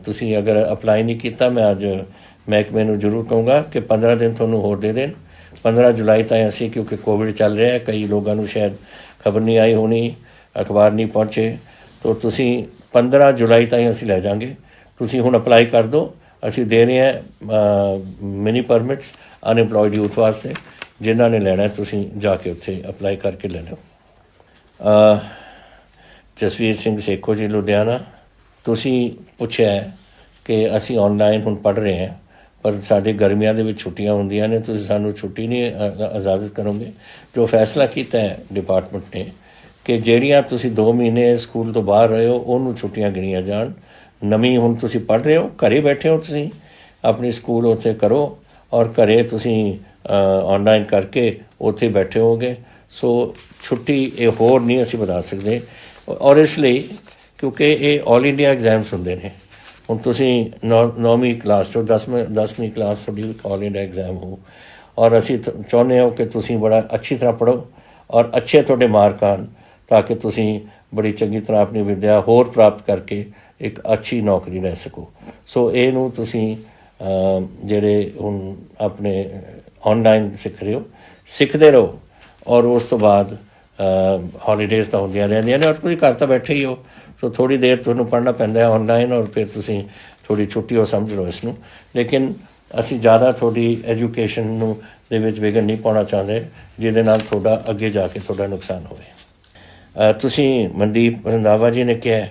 ਤੁਸੀਂ ਅਗਰ ਅਪਲਾਈ ਨਹੀਂ ਕੀਤਾ, ਮੈਂ ਅੱਜ ਮਹਿਕਮੇ ਨੂੰ ਜ਼ਰੂਰ ਕਹੂੰਗਾ ਕਿ 15 ਦਿਨ ਤੁਹਾਨੂੰ ਹੋਰ ਦੇ ਦੇਣ। 15 ਜੁਲਾਈ ਤਾਈਂ ਅਸੀਂ, ਕਿਉਂਕਿ ਕੋਵਿਡ ਚੱਲ ਰਿਹਾ, ਕਈ ਲੋਕਾਂ ਨੂੰ ਸ਼ਾਇਦ ਖਬਰ ਨਹੀਂ ਆਈ ਹੋਣੀ, ਅਖਬਾਰ ਨਹੀਂ ਪਹੁੰਚੇ, ਤਾਂ ਤੁਸੀਂ 15 ਜੁਲਾਈ ਤਾਈਂ ਅਸੀਂ ਲੈ ਜਾਵਾਂਗੇ। ਤੁਸੀਂ ਹੁਣ ਅਪਲਾਈ ਕਰ ਦਿਓ। ਅਸੀਂ ਦੇ ਰਹੇ ਹਾਂ ਮਿਨੀ ਪਰਮਿਟਸ ਅਨਇੰਪਲੋਇਡ ਯੂਥ ਵਾਸਤੇ, ਜਿਨ੍ਹਾਂ ਨੇ ਲੈਣਾ ਤੁਸੀਂ ਜਾ ਕੇ ਉੱਥੇ ਅਪਲਾਈ ਕਰਕੇ ਲੈ ਲਓ। ਜਸਵੀਰ ਸਿੰਘ ਸੇਖੋ ਜੀ ਲੁਧਿਆਣਾ, ਤੁਸੀਂ ਪੁੱਛਿਆ ਕਿ ਅਸੀਂ ਔਨਲਾਈਨ ਹੁਣ ਪੜ੍ਹ ਰਹੇ ਹਾਂ, ਪਰ ਸਾਡੇ ਗਰਮੀਆਂ ਦੇ ਵਿੱਚ ਛੁੱਟੀਆਂ ਹੁੰਦੀਆਂ ਨੇ, ਤੁਸੀਂ ਸਾਨੂੰ ਛੁੱਟੀ ਨਹੀਂ ਇਜਾਜ਼ਤ ਕਰੋਗੇ। ਜੋ ਫੈਸਲਾ ਕੀਤਾ ਹੈ ਡਿਪਾਰਟਮੈਂਟ ਨੇ ਕਿ ਜਿਹੜੀਆਂ ਤੁਸੀਂ 2 ਮਹੀਨੇ ਸਕੂਲ ਤੋਂ ਬਾਹਰ ਰਹੇ ਹੋ ਉਹਨੂੰ ਛੁੱਟੀਆਂ ਗਿਣੀਆਂ ਜਾਣ। ਨਵੀਂ ਹੁਣ ਤੁਸੀਂ ਪੜ੍ਹ ਰਹੇ ਹੋ, ਘਰੇ ਬੈਠੇ ਹੋ, ਤੁਸੀਂ ਆਪਣੀ ਸਕੂਲ ਉੱਥੇ ਕਰੋ ਔਰ ਘਰੇ ਤੁਸੀਂ ਔਨਲਾਈਨ ਕਰਕੇ ਉੱਥੇ ਬੈਠੇ ਹੋਗੇ। ਸੋ ਛੁੱਟੀ ਇਹ ਹੋਰ ਨਹੀਂ ਅਸੀਂ ਵਧਾ ਸਕਦੇ। ਔਰ ਇਸ ਲਈ ਕਿਉਂਕਿ ਇਹ ਆਲ ਇੰਡੀਆ ਐਗਜ਼ਾਮਸ ਹੁੰਦੇ ਨੇ। ਹੁਣ ਤੁਸੀਂ 9ਵੀਂ ਕਲਾਸ 'ਚੋਂ 10ਵੀਂ ਕਲਾਸ ਤੁਹਾਡੀ ਆਲ ਇੰਡੀਆ ਐਗਜ਼ਾਮ ਹੋ ਔਰ ਅਸੀਂ ਚਾਹੁੰਦੇ ਹਾਂ ਕਿ ਤੁਸੀਂ ਬੜਾ ਅੱਛੀ ਤਰ੍ਹਾਂ ਪੜ੍ਹੋ ਔਰ ਅੱਛੇ ਤੁਹਾਡੇ ਮਾਰਕ ਆਉਣ ਤਾਂ ਕਿ ਤੁਸੀਂ ਬੜੀ ਚੰਗੀ ਤਰ੍ਹਾਂ ਆਪਣੀ ਵਿੱਦਿਆ ਹੋਰ ਪ੍ਰਾਪਤ ਕਰਕੇ ਇੱਕ ਅੱਛੀ ਨੌਕਰੀ ਲੈ ਸਕੋ। ਸੋ ਇਹਨੂੰ ਤੁਸੀਂ ਜਿਹੜੇ ਹੁਣ ਆਪਣੇ ਔਨਲਾਈਨ ਸਿੱਖ ਰਹੇ ਹੋ, ਸਿੱਖਦੇ ਰਹੋ ਔਰ ਉਸ ਤੋਂ ਬਾਅਦ ਹੌਲੀਡੇਜ਼ ਤਾਂ ਹੁੰਦੀਆਂ ਰਹਿੰਦੀਆਂ ਨੇ ਔਰ ਤੁਸੀਂ ਘਰ ਤਾਂ ਬੈਠੇ ਹੀ ਹੋ। ਸੋ ਥੋੜ੍ਹੀ ਦੇਰ ਤੁਹਾਨੂੰ ਪੜ੍ਹਨਾ ਪੈਂਦਾ ਹੈ ਔਨਲਾਈਨ ਔਰ ਫਿਰ ਤੁਸੀਂ ਥੋੜ੍ਹੀ ਛੁੱਟੀ ਹੋ ਸਮਝ ਲਓ ਇਸ ਨੂੰ। ਲੇਕਿਨ ਅਸੀਂ ਜ਼ਿਆਦਾ ਤੁਹਾਡੀ ਐਜੂਕੇਸ਼ਨ ਨੂੰ ਦੇ ਵਿੱਚ ਵਿਘਨ ਨਹੀਂ ਪਾਉਣਾ ਚਾਹੁੰਦੇ ਜਿਹਦੇ ਨਾਲ ਤੁਹਾਡਾ ਅੱਗੇ ਜਾ ਕੇ ਤੁਹਾਡਾ ਨੁਕਸਾਨ ਹੋਵੇ। ਤੁਸੀਂ ਮਨਦੀਪ ਰੰਧਾਵਾ ਜੀ ਨੇ ਕਿਹਾ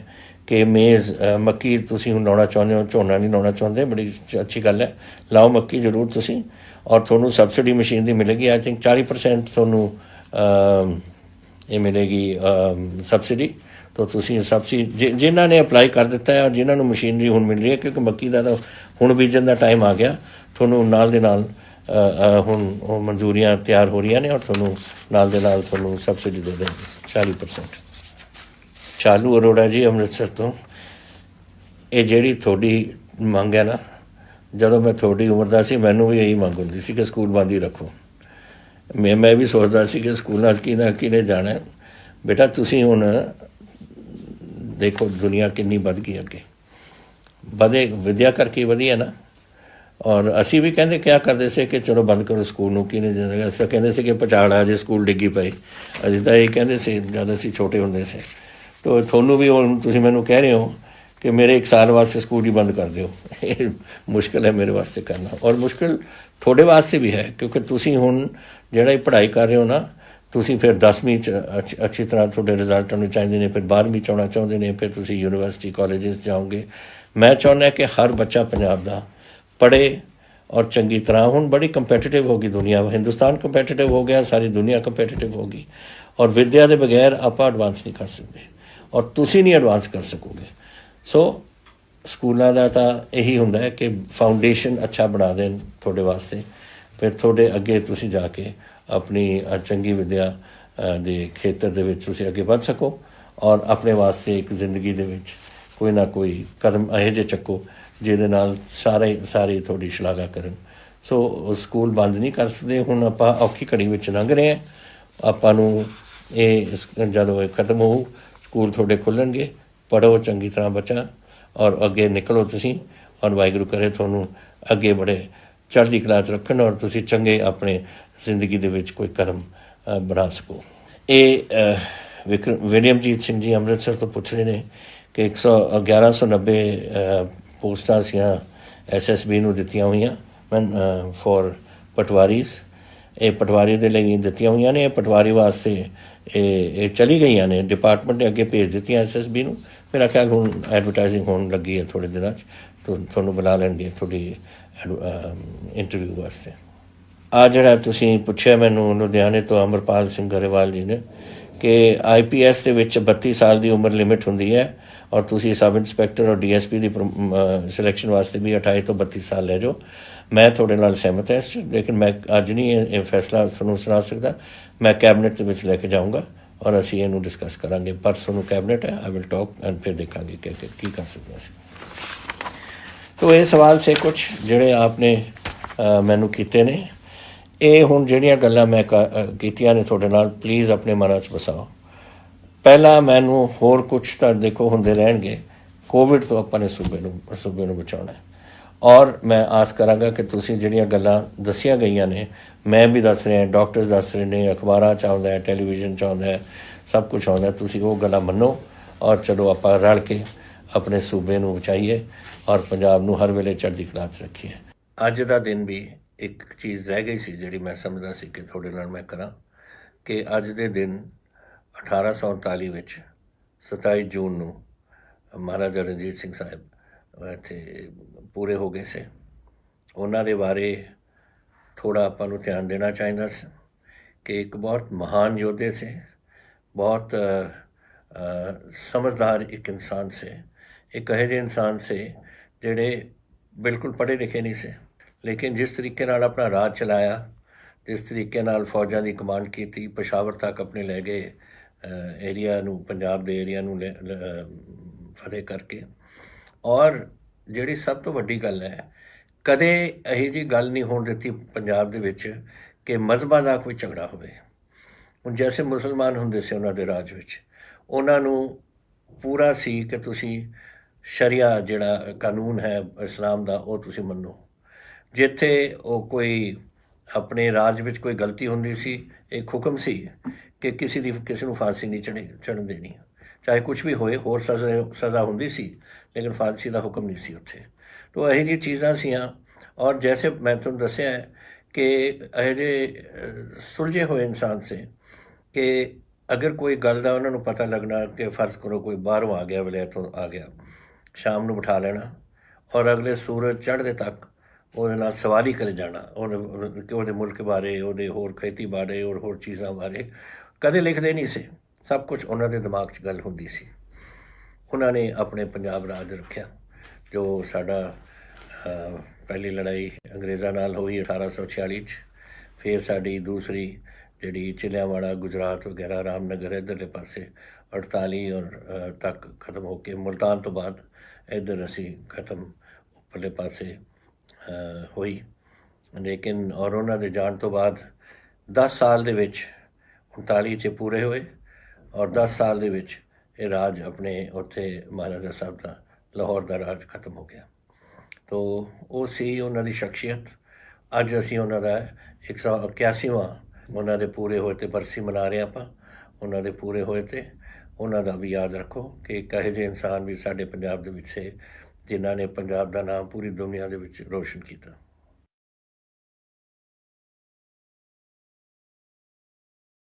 ਕਿ ਮੇਜ਼ ਮੱਕੀ ਤੁਸੀਂ ਹੁਣ ਲਾਉਣਾ ਚਾਹੁੰਦੇ ਹੋ, ਝੋਨਾ ਨਹੀਂ ਲਾਉਣਾ ਚਾਹੁੰਦੇ, ਬੜੀ ਅੱਛੀ ਗੱਲ ਹੈ। ਲਾਓ ਮੱਕੀ ਜ਼ਰੂਰ ਤੁਸੀਂ ਔਰ ਤੁਹਾਨੂੰ ਸਬਸਿਡੀ ਮਸ਼ੀਨ ਦੀ ਮਿਲੇਗੀ। ਆਈ ਥਿੰਕ 40% ਤੁਹਾਨੂੰ ਇਹ ਮਿਲੇਗੀ ਸਬਸਿਡੀ। ਤਾਂ ਤੁਸੀਂ ਸਬਸਿਡੀ ਜਿਨ੍ਹਾਂ ਨੇ ਅਪਲਾਈ ਕਰ ਦਿੱਤਾ ਹੈ ਔਰ ਜਿਨ੍ਹਾਂ ਨੂੰ ਮਸ਼ੀਨਰੀ ਹੁਣ ਮਿਲ ਰਹੀ ਹੈ ਕਿਉਂਕਿ ਮੱਕੀ ਦਾ ਤਾਂ ਹੁਣ ਬੀਜਣ ਦਾ ਟਾਈਮ ਆ ਗਿਆ, ਤੁਹਾਨੂੰ ਨਾਲ ਦੇ ਨਾਲ ਹੁਣ ਉਹ ਮਨਜ਼ੂਰੀਆਂ ਤਿਆਰ ਹੋ ਰਹੀਆਂ ਨੇ ਔਰ ਤੁਹਾਨੂੰ ਨਾਲ ਦੇ ਨਾਲ ਤੁਹਾਨੂੰ ਸਬਸਿਡੀ ਦੇ ਦੇਣਗੇ 40%। ਸ਼ਾਲੂ ਅਰੋੜਾ ਜੀ ਅੰਮ੍ਰਿਤਸਰ ਤੋਂ, ਇਹ ਜਿਹੜੀ ਤੁਹਾਡੀ ਮੰਗ ਹੈ ਨਾ, ਜਦੋਂ ਮੈਂ ਤੁਹਾਡੀ ਉਮਰ ਦਾ ਸੀ ਮੈਨੂੰ ਵੀ ਇਹੀ ਮੰਗ ਹੁੰਦੀ ਸੀ ਕਿ ਸਕੂਲ ਬੰਦ ਹੀ ਰੱਖੋ। ਮੈਂ ਵੀ ਸੋਚਦਾ ਸੀ ਕਿ ਸਕੂਲਾਂ 'ਚ ਕਿਹਨੇ ਜਾਣਾ। ਬੇਟਾ ਤੁਸੀਂ ਹੁਣ ਦੇਖੋ ਦੁਨੀਆ ਕਿੰਨੀ ਵੱਧ ਗਈ ਅੱਗੇ, ਵਿੱਦਿਆ ਕਰਕੇ ਵਧੀ ਹੈ ਨਾ। ਔਰ ਅਸੀਂ ਵੀ ਕਹਿੰਦੇ ਕਿਆ ਕਰਦੇ ਸੀ ਕਿ ਚਲੋ ਬੰਦ ਕਰੋ ਸਕੂਲ ਨੂੰ, ਕਿਹਨੇ ਜਾਣਾ। ਅਸੀਂ ਕਹਿੰਦੇ ਸੀ ਕਿ ਪਚਾੜਾ ਜੇ ਸਕੂਲ ਡਿੱਗੀ ਪਏ, ਅਸੀਂ ਤਾਂ ਇਹ ਕਹਿੰਦੇ ਸੀ ਜਦ ਅਸੀਂ ਛੋਟੇ ਹੁੰਦੇ ਸੀ। ਤਾਂ ਤੁਹਾਨੂੰ ਵੀ ਹੁਣ ਤੁਸੀਂ ਮੈਨੂੰ ਕਹਿ ਰਹੇ ਹੋ ਕਿ ਮੇਰੇ 1 ਸਾਲ ਵਾਸਤੇ ਸਕੂਲ ਹੀ ਬੰਦ ਕਰ ਦਿਓ। ਇਹ ਮੁਸ਼ਕਿਲ ਹੈ ਮੇਰੇ ਵਾਸਤੇ ਕਰਨਾ ਔਰ ਮੁਸ਼ਕਿਲ ਤੁਹਾਡੇ ਵਾਸਤੇ ਵੀ ਹੈ ਕਿਉਂਕਿ ਤੁਸੀਂ ਹੁਣ ਜਿਹੜਾ ਇਹ ਪੜ੍ਹਾਈ ਕਰ ਰਹੇ ਹੋ ਨਾ, ਤੁਸੀਂ ਫਿਰ 10ਵੀਂ 'ਚ ਅੱਛੀ ਤਰ੍ਹਾਂ ਤੁਹਾਡੇ ਰਿਜ਼ਲਟ ਆਉਣੇ ਚਾਹੀਦੇ ਨੇ, ਫਿਰ 12ਵੀਂ 'ਚ ਆਉਣਾ ਚਾਹੁੰਦੇ ਨੇ, ਫਿਰ ਤੁਸੀਂ ਯੂਨੀਵਰਸਿਟੀ ਕਾਲਜਿਸ ਜਾਓਗੇ। ਮੈਂ ਚਾਹੁੰਦਾ ਕਿ ਹਰ ਬੱਚਾ ਪੰਜਾਬ ਦਾ ਪੜ੍ਹੇ ਔਰ ਚੰਗੀ ਤਰ੍ਹਾਂ। ਹੁਣ ਬੜੀ ਕੰਪੈਟੀਟਿਵ ਹੋ ਗਈ ਦੁਨੀਆ, ਹਿੰਦੁਸਤਾਨ ਕੰਪੈਟੀਟਿਵ ਹੋ ਗਿਆ, ਸਾਰੀ ਦੁਨੀਆ ਕੰਪੈਟੀਟਿਵ ਹੋ ਗਈ ਔਰ ਵਿੱਦਿਆ ਦੇ ਬਗੈਰ ਆਪਾਂ ਐਡਵਾਂਸ ਨਹੀਂ ਕਰ ਸਕਦੇ ਔਰ ਤੁਸੀਂ ਨਹੀਂ ਐਡਵਾਂਸ ਕਰ ਸਕੋਗੇ। ਸੋ ਸਕੂਲਾਂ ਦਾ ਤਾਂ ਇਹੀ ਹੁੰਦਾ ਹੈ ਕਿ ਫਾਊਂਡੇਸ਼ਨ ਅੱਛਾ ਬਣਾ ਦੇਣ ਤੁਹਾਡੇ ਵਾਸਤੇ, ਫਿਰ ਤੁਹਾਡੇ ਅੱਗੇ ਤੁਸੀਂ ਜਾ ਕੇ ਆਪਣੀ ਚੰਗੀ ਵਿੱਦਿਆ ਦੇ ਖੇਤਰ ਦੇ ਵਿੱਚ ਤੁਸੀਂ ਅੱਗੇ ਵੱਧ ਸਕੋ ਔਰ ਆਪਣੇ ਵਾਸਤੇ ਇੱਕ ਜ਼ਿੰਦਗੀ ਦੇ ਵਿੱਚ ਕੋਈ ਨਾ ਕੋਈ ਕਦਮ ਇਹੋ ਜਿਹੇ ਚੱਕੋ ਜਿਹਦੇ ਨਾਲ ਸਾਰੇ ਤੁਹਾਡੀ ਸ਼ਲਾਘਾ ਕਰਨ। ਸੋ ਸਕੂਲ ਬੰਦ ਨਹੀਂ ਕਰ ਸਕਦੇ। ਹੁਣ ਆਪਾਂ ਔਖੀ ਘੜੀ ਵਿੱਚ ਲੰਘ ਰਹੇ ਹਾਂ। ਆਪਾਂ ਨੂੰ ਇਹ ਜਦੋਂ ਇਹ ਖਤਮ ਹੋਊ ਸਕੂਲ ਤੁਹਾਡੇ ਖੁੱਲ੍ਹਣਗੇ, ਪੜ੍ਹੋ ਚੰਗੀ ਤਰ੍ਹਾਂ ਬੱਚਾ ਔਰ ਅੱਗੇ ਨਿਕਲੋ ਤੁਸੀਂ ਔਰ ਵਾਹਿਗੁਰੂ ਕਰੇ ਤੁਹਾਨੂੰ ਅੱਗੇ ਬੜੇ ਚੜ੍ਹਦੀ ਕਲਾ 'ਚ ਰੱਖਣ ਔਰ ਤੁਸੀਂ ਚੰਗੇ ਆਪਣੇ ਜ਼ਿੰਦਗੀ ਦੇ ਵਿੱਚ ਕੋਈ ਕਦਮ ਬਣਾ ਸਕੋ। ਇਹ ਵਿਲੀਅਮਜੀਤ ਸਿੰਘ ਜੀ ਅੰਮ੍ਰਿਤਸਰ ਤੋਂ ਪੁੱਛ ਰਹੇ ਨੇ ਕਿ 1190 ਪੋਸਟਾਂ ਸੀਆਂ SSB ਨੂੰ ਦਿੱਤੀਆਂ ਹੋਈਆਂ ਫੋਰ ਪਟਵਾਰੀਜ਼। ਇਹ ਪਟਵਾਰੀ ਦੇ ਲਈ ਦਿੱਤੀਆਂ ਹੋਈਆਂ ਨੇ। ਇਹ ਪਟਵਾਰੀ ਵਾਸਤੇ ਇਹ ਚਲੀ ਗਈਆਂ ਨੇ, ਡਿਪਾਰਟਮੈਂਟ ਨੇ ਅੱਗੇ ਭੇਜ ਦਿੱਤੀਆਂ SSB ਨੂੰ। ਮੇਰਾ ਖਿਆਲ ਹੁਣ ਐਡਵਰਟਾਈਜ਼ਿੰਗ ਹੋਣ ਲੱਗੀ ਹੈ ਥੋੜ੍ਹੇ ਦਿਨਾਂ 'ਚ, ਤੁਹਾਨੂੰ ਬੁਲਾ ਲੈਣਗੇ ਤੁਹਾਡੀ ਇੰਟਰਵਿਊ ਵਾਸਤੇ। ਆ ਜਿਹੜਾ ਤੁਸੀਂ ਪੁੱਛਿਆ ਮੈਨੂੰ ਲੁਧਿਆਣੇ ਤੋਂ ਅਮਰਪਾਲ ਸਿੰਘ ਗਰੇਵਾਲ ਜੀ ਨੇ ਕਿ IPS ਦੇ ਵਿੱਚ 32 ਸਾਲ ਦੀ ਉਮਰ ਲਿਮਿਟ ਹੁੰਦੀ ਹੈ ਔਰ ਤੁਸੀਂ ਸਬ ਇੰਸਪੈਕਟਰ ਔਰ DSP ਦੀ ਸਿਲੈਕਸ਼ਨ ਵਾਸਤੇ ਵੀ 28 ਤੋਂ 32 ਸਾਲ ਲੈ ਜਾਓ। ਮੈਂ ਤੁਹਾਡੇ ਨਾਲ ਸਹਿਮਤ ਹੈ, ਲੇਕਿਨ ਮੈਂ ਅੱਜ ਨਹੀਂ ਇਹ ਫੈਸਲਾ ਤੁਹਾਨੂੰ ਸੁਣਾ ਸਕਦਾ। ਮੈਂ ਕੈਬਨਿਟ ਦੇ ਵਿੱਚ ਲੈ ਕੇ ਜਾਊਂਗਾ ਔਰ ਅਸੀਂ ਇਹਨੂੰ ਡਿਸਕਸ ਕਰਾਂਗੇ। ਪਰਸੋਂ ਨੂੰ ਕੈਬਨਿਟ ਹੈ, ਆਈ ਵਿਲ ਟਾਕ ਐਂਡ ਫਿਰ ਦੇਖਾਂਗੇ ਕਿ ਕੀ ਕਰ ਸਕਦੇ ਅਸੀਂ। ਤੋ ਇਹ ਸਵਾਲ ਸੇ ਕੁਛ ਜਿਹੜੇ ਆਪਨੇ ਮੈਨੂੰ ਕੀਤੇ ਨੇ। ਇਹ ਹੁਣ ਜਿਹੜੀਆਂ ਗੱਲਾਂ ਮੈਂ ਕੀਤੀਆਂ ਨੇ ਤੁਹਾਡੇ ਨਾਲ, ਪਲੀਜ਼ ਆਪਣੇ ਮਨਾਂ 'ਚ ਵਸਾਓ। ਪਹਿਲਾਂ ਮੈਨੂੰ ਹੋਰ ਕੁਛ ਤਾਂ ਦੇਖੋ ਹੁੰਦੇ ਰਹਿਣਗੇ। ਕੋਵਿਡ ਤੋਂ ਆਪਾਂ ਨੇ ਸੂਬੇ ਨੂੰ ਬਚਾਉਣਾ ਔਰ ਮੈਂ ਆਸ ਕਰਾਂਗਾ ਕਿ ਤੁਸੀਂ ਜਿਹੜੀਆਂ ਗੱਲਾਂ ਦੱਸੀਆਂ ਗਈਆਂ ਨੇ, ਮੈਂ ਵੀ ਦੱਸ ਰਿਹਾ, ਡਾਕਟਰਸ ਦੱਸ ਰਹੇ ਨੇ, ਅਖਬਾਰਾਂ 'ਚ ਆਉਂਦਾ ਹੈ, ਟੈਲੀਵਿਜ਼ਨ 'ਚ ਆਉਂਦਾ ਹੈ, ਸਭ ਕੁਛ ਆਉਂਦਾ, ਤੁਸੀਂ ਉਹ ਗੱਲਾਂ ਮੰਨੋ ਔਰ ਚਲੋ ਆਪਾਂ ਰਲ ਕੇ ਆਪਣੇ ਸੂਬੇ ਨੂੰ ਬਚਾਈਏ ਔਰ ਪੰਜਾਬ ਨੂੰ ਹਰ ਵੇਲੇ ਚੜ੍ਹਦੀ ਕਲਾ 'ਚ ਰੱਖੀਏ। ਅੱਜ ਦਾ ਦਿਨ ਵੀ ਇੱਕ ਚੀਜ਼ ਰਹਿ ਗਈ ਸੀ ਜਿਹੜੀ ਮੈਂ ਸਮਝਦਾ ਸੀ ਕਿ ਤੁਹਾਡੇ ਨਾਲ ਮੈਂ ਕਰਾਂ ਕਿ ਅੱਜ ਦੇ ਦਿਨ 1839 ਵਿੱਚ 27 ਜੂਨ ਨੂੰ ਮਹਾਰਾਜਾ ਰਣਜੀਤ ਸਿੰਘ ਸਾਹਿਬ ਇੱਥੇ ਪੂਰੇ ਹੋ ਗਏ ਸੀ। ਉਹਨਾਂ ਦੇ ਬਾਰੇ ਥੋੜ੍ਹਾ ਆਪਾਂ ਨੂੰ ਧਿਆਨ ਦੇਣਾ ਚਾਹੀਦਾ ਸੀ ਕਿ ਇੱਕ ਬਹੁਤ ਮਹਾਨ ਯੋਧੇ ਸੀ, बहुत समझदार एक इंसान से, एक कहे ਜਿਹੇ इंसान से ਜਿਹੜੇ बिल्कुल पढ़े लिखे नहीं से, लेकिन जिस तरीके नाल अपना राज चलाया, जिस तरीके नाल फौजां ਦੀ कमांड की, पेशावर तक अपने ले गए एरिया ਨੂੰ, पंजाब ਦੇ एरिया ਨੂੰ फतेह करके। और ਜਿਹੜੀ ਸਭ ਤੋਂ ਵੱਡੀ ਗੱਲ ਹੈ, ਕਦੇ ਇਹੋ ਜਿਹੀ ਗੱਲ ਨਹੀਂ ਹੋਣ ਦਿੱਤੀ ਪੰਜਾਬ ਦੇ ਵਿੱਚ ਕਿ ਮਜ਼ਹਬਾਂ ਦਾ ਕੋਈ ਝਗੜਾ ਹੋਵੇ। ਹੁਣ ਜੈਸੇ ਮੁਸਲਮਾਨ ਹੁੰਦੇ ਸੀ ਉਹਨਾਂ ਦੇ ਰਾਜ ਵਿੱਚ, ਉਹਨਾਂ ਨੂੰ ਪੂਰਾ ਸੀ ਕਿ ਤੁਸੀਂ ਸ਼ਰੀਆ ਜਿਹੜਾ ਕਾਨੂੰਨ ਹੈ ਇਸਲਾਮ ਦਾ ਉਹ ਤੁਸੀਂ ਮੰਨੋ। ਜਿੱਥੇ ਉਹ ਕੋਈ ਆਪਣੇ ਰਾਜ ਵਿੱਚ ਕੋਈ ਗਲਤੀ ਹੁੰਦੀ ਸੀ, ਇੱਕ ਹੁਕਮ ਸੀ ਕਿ ਕਿਸੇ ਨੂੰ ਫਾਂਸੀ ਨਹੀਂ ਚੜ੍ਹਨ ਦੇਣੀ, ਚਾਹੇ ਕੁਛ ਵੀ ਹੋਏ। ਹੋਰ ਸਜ਼ਾ ਹੁੰਦੀ ਸੀ, ਲੇਕਿਨ ਫਾਂਸੀ ਦਾ ਹੁਕਮ ਨਹੀਂ ਸੀ ਉੱਥੇ। ਤੋ ਇਹੋ ਜਿਹੀ ਚੀਜ਼ਾਂ ਸੀਆਂ। ਔਰ ਜੈਸੇ ਮੈਂ ਤੁਹਾਨੂੰ ਦੱਸਿਆ ਹੈ ਕਿ ਇਹੋ ਜਿਹੇ ਸੁਲਝੇ ਹੋਏ ਇਨਸਾਨ ਸੇ ਕਿ ਅਗਰ ਕੋਈ ਗੱਲ ਦਾ ਉਹਨਾਂ ਨੂੰ ਪਤਾ ਲੱਗਣਾ ਕਿ ਫਰਜ਼ ਕਰੋ ਕੋਈ ਬਾਹਰੋਂ ਆ ਗਿਆ, ਵਿਲਾਇਤ ਤੋਂ ਆ ਗਿਆ, ਸ਼ਾਮ ਨੂੰ ਬਿਠਾ ਲੈਣਾ ਔਰ ਅਗਲੇ ਸੂਰਜ ਚੜ੍ਹਦੇ ਤੱਕ ਉਹਦੇ ਨਾਲ ਸਵਾਲ ਹੀ ਕਰੇ ਜਾਣਾ, ਉਹਦੇ ਮੁਲਕ ਬਾਰੇ, ਉਹਦੇ ਹੋਰ ਖੇਤੀ ਬਾਰੇ ਔਰ ਹੋਰ ਚੀਜ਼ਾਂ ਬਾਰੇ। ਕਦੇ ਲਿਖਦੇ ਨਹੀਂ ਸੀ, ਸਭ ਕੁਛ ਉਹਨਾਂ ਦੇ ਦਿਮਾਗ 'ਚ ਗੱਲ ਹੁੰਦੀ ਸੀ। ਉਹਨਾਂ ਨੇ ਆਪਣੇ ਪੰਜਾਬ ਰਾਜ ਰੱਖਿਆ, ਜੋ ਸਾਡਾ ਪਹਿਲੀ ਲੜਾਈ ਅੰਗਰੇਜ਼ਾਂ ਨਾਲ ਹੋਈ 1846 'ਚ, ਫਿਰ ਸਾਡੀ ਦੂਸਰੀ ਜਿਹੜੀ ਚਿਲਿਆਂਵਾੜਾ, ਗੁਜਰਾਤ ਵਗੈਰਾ, ਰਾਮਨਗਰ ਇੱਧਰਲੇ ਪਾਸੇ 48 ਔਰ ਤੱਕ ਖਤਮ ਹੋ ਕੇ ਮੁਲਤਾਨ ਤੋਂ ਬਾਅਦ ਇੱਧਰ ਅਸੀਂ ਖਤਮ ਉੱਪਰਲੇ ਪਾਸੇ ਹੋਈ। ਲੇਕਿਨ ਔਰ ਉਹਨਾਂ ਦੇ ਜਾਣ ਤੋਂ ਬਾਅਦ 10 ਸਾਲ ਦੇ ਵਿੱਚ 39 'ਚ ਪੂਰੇ ਹੋਏ ਔਰ 10 ਸਾਲ ਦੇ ਵਿੱਚ ਇਹ ਰਾਜ ਆਪਣੇ ਉੱਥੇ ਮਹਾਰਾਜਾ ਸਾਹਿਬ ਦਾ ਲਾਹੌਰ ਦਾ ਰਾਜ ਖਤਮ ਹੋ ਗਿਆ। ਤੋ ਉਹ ਸੀ ਉਹਨਾਂ ਦੀ ਸ਼ਖਸੀਅਤ। ਅੱਜ ਅਸੀਂ ਉਹਨਾਂ ਦਾ 181ਵਾਂ ਉਹਨਾਂ ਦੇ ਪੂਰੇ ਹੋਏ 'ਤੇ ਬਰਸੀ ਮਨਾ ਰਹੇ ਆਪਾਂ। ਉਹਨਾਂ ਦੇ ਪੂਰੇ ਹੋਏ 'ਤੇ ਉਹਨਾਂ ਦਾ ਵੀ ਯਾਦ ਰੱਖੋ ਕਿ ਇੱਕ ਇਹੋ ਜਿਹੇ ਇਨਸਾਨ ਵੀ ਸਾਡੇ ਪੰਜਾਬ ਦੇ ਵਿੱਚ ਸੇ ਜਿਨ੍ਹਾਂ ਨੇ ਪੰਜਾਬ ਦਾ ਨਾਮ ਪੂਰੀ ਦੁਨੀਆ ਦੇ ਵਿੱਚ ਰੋਸ਼ਨ ਕੀਤਾ।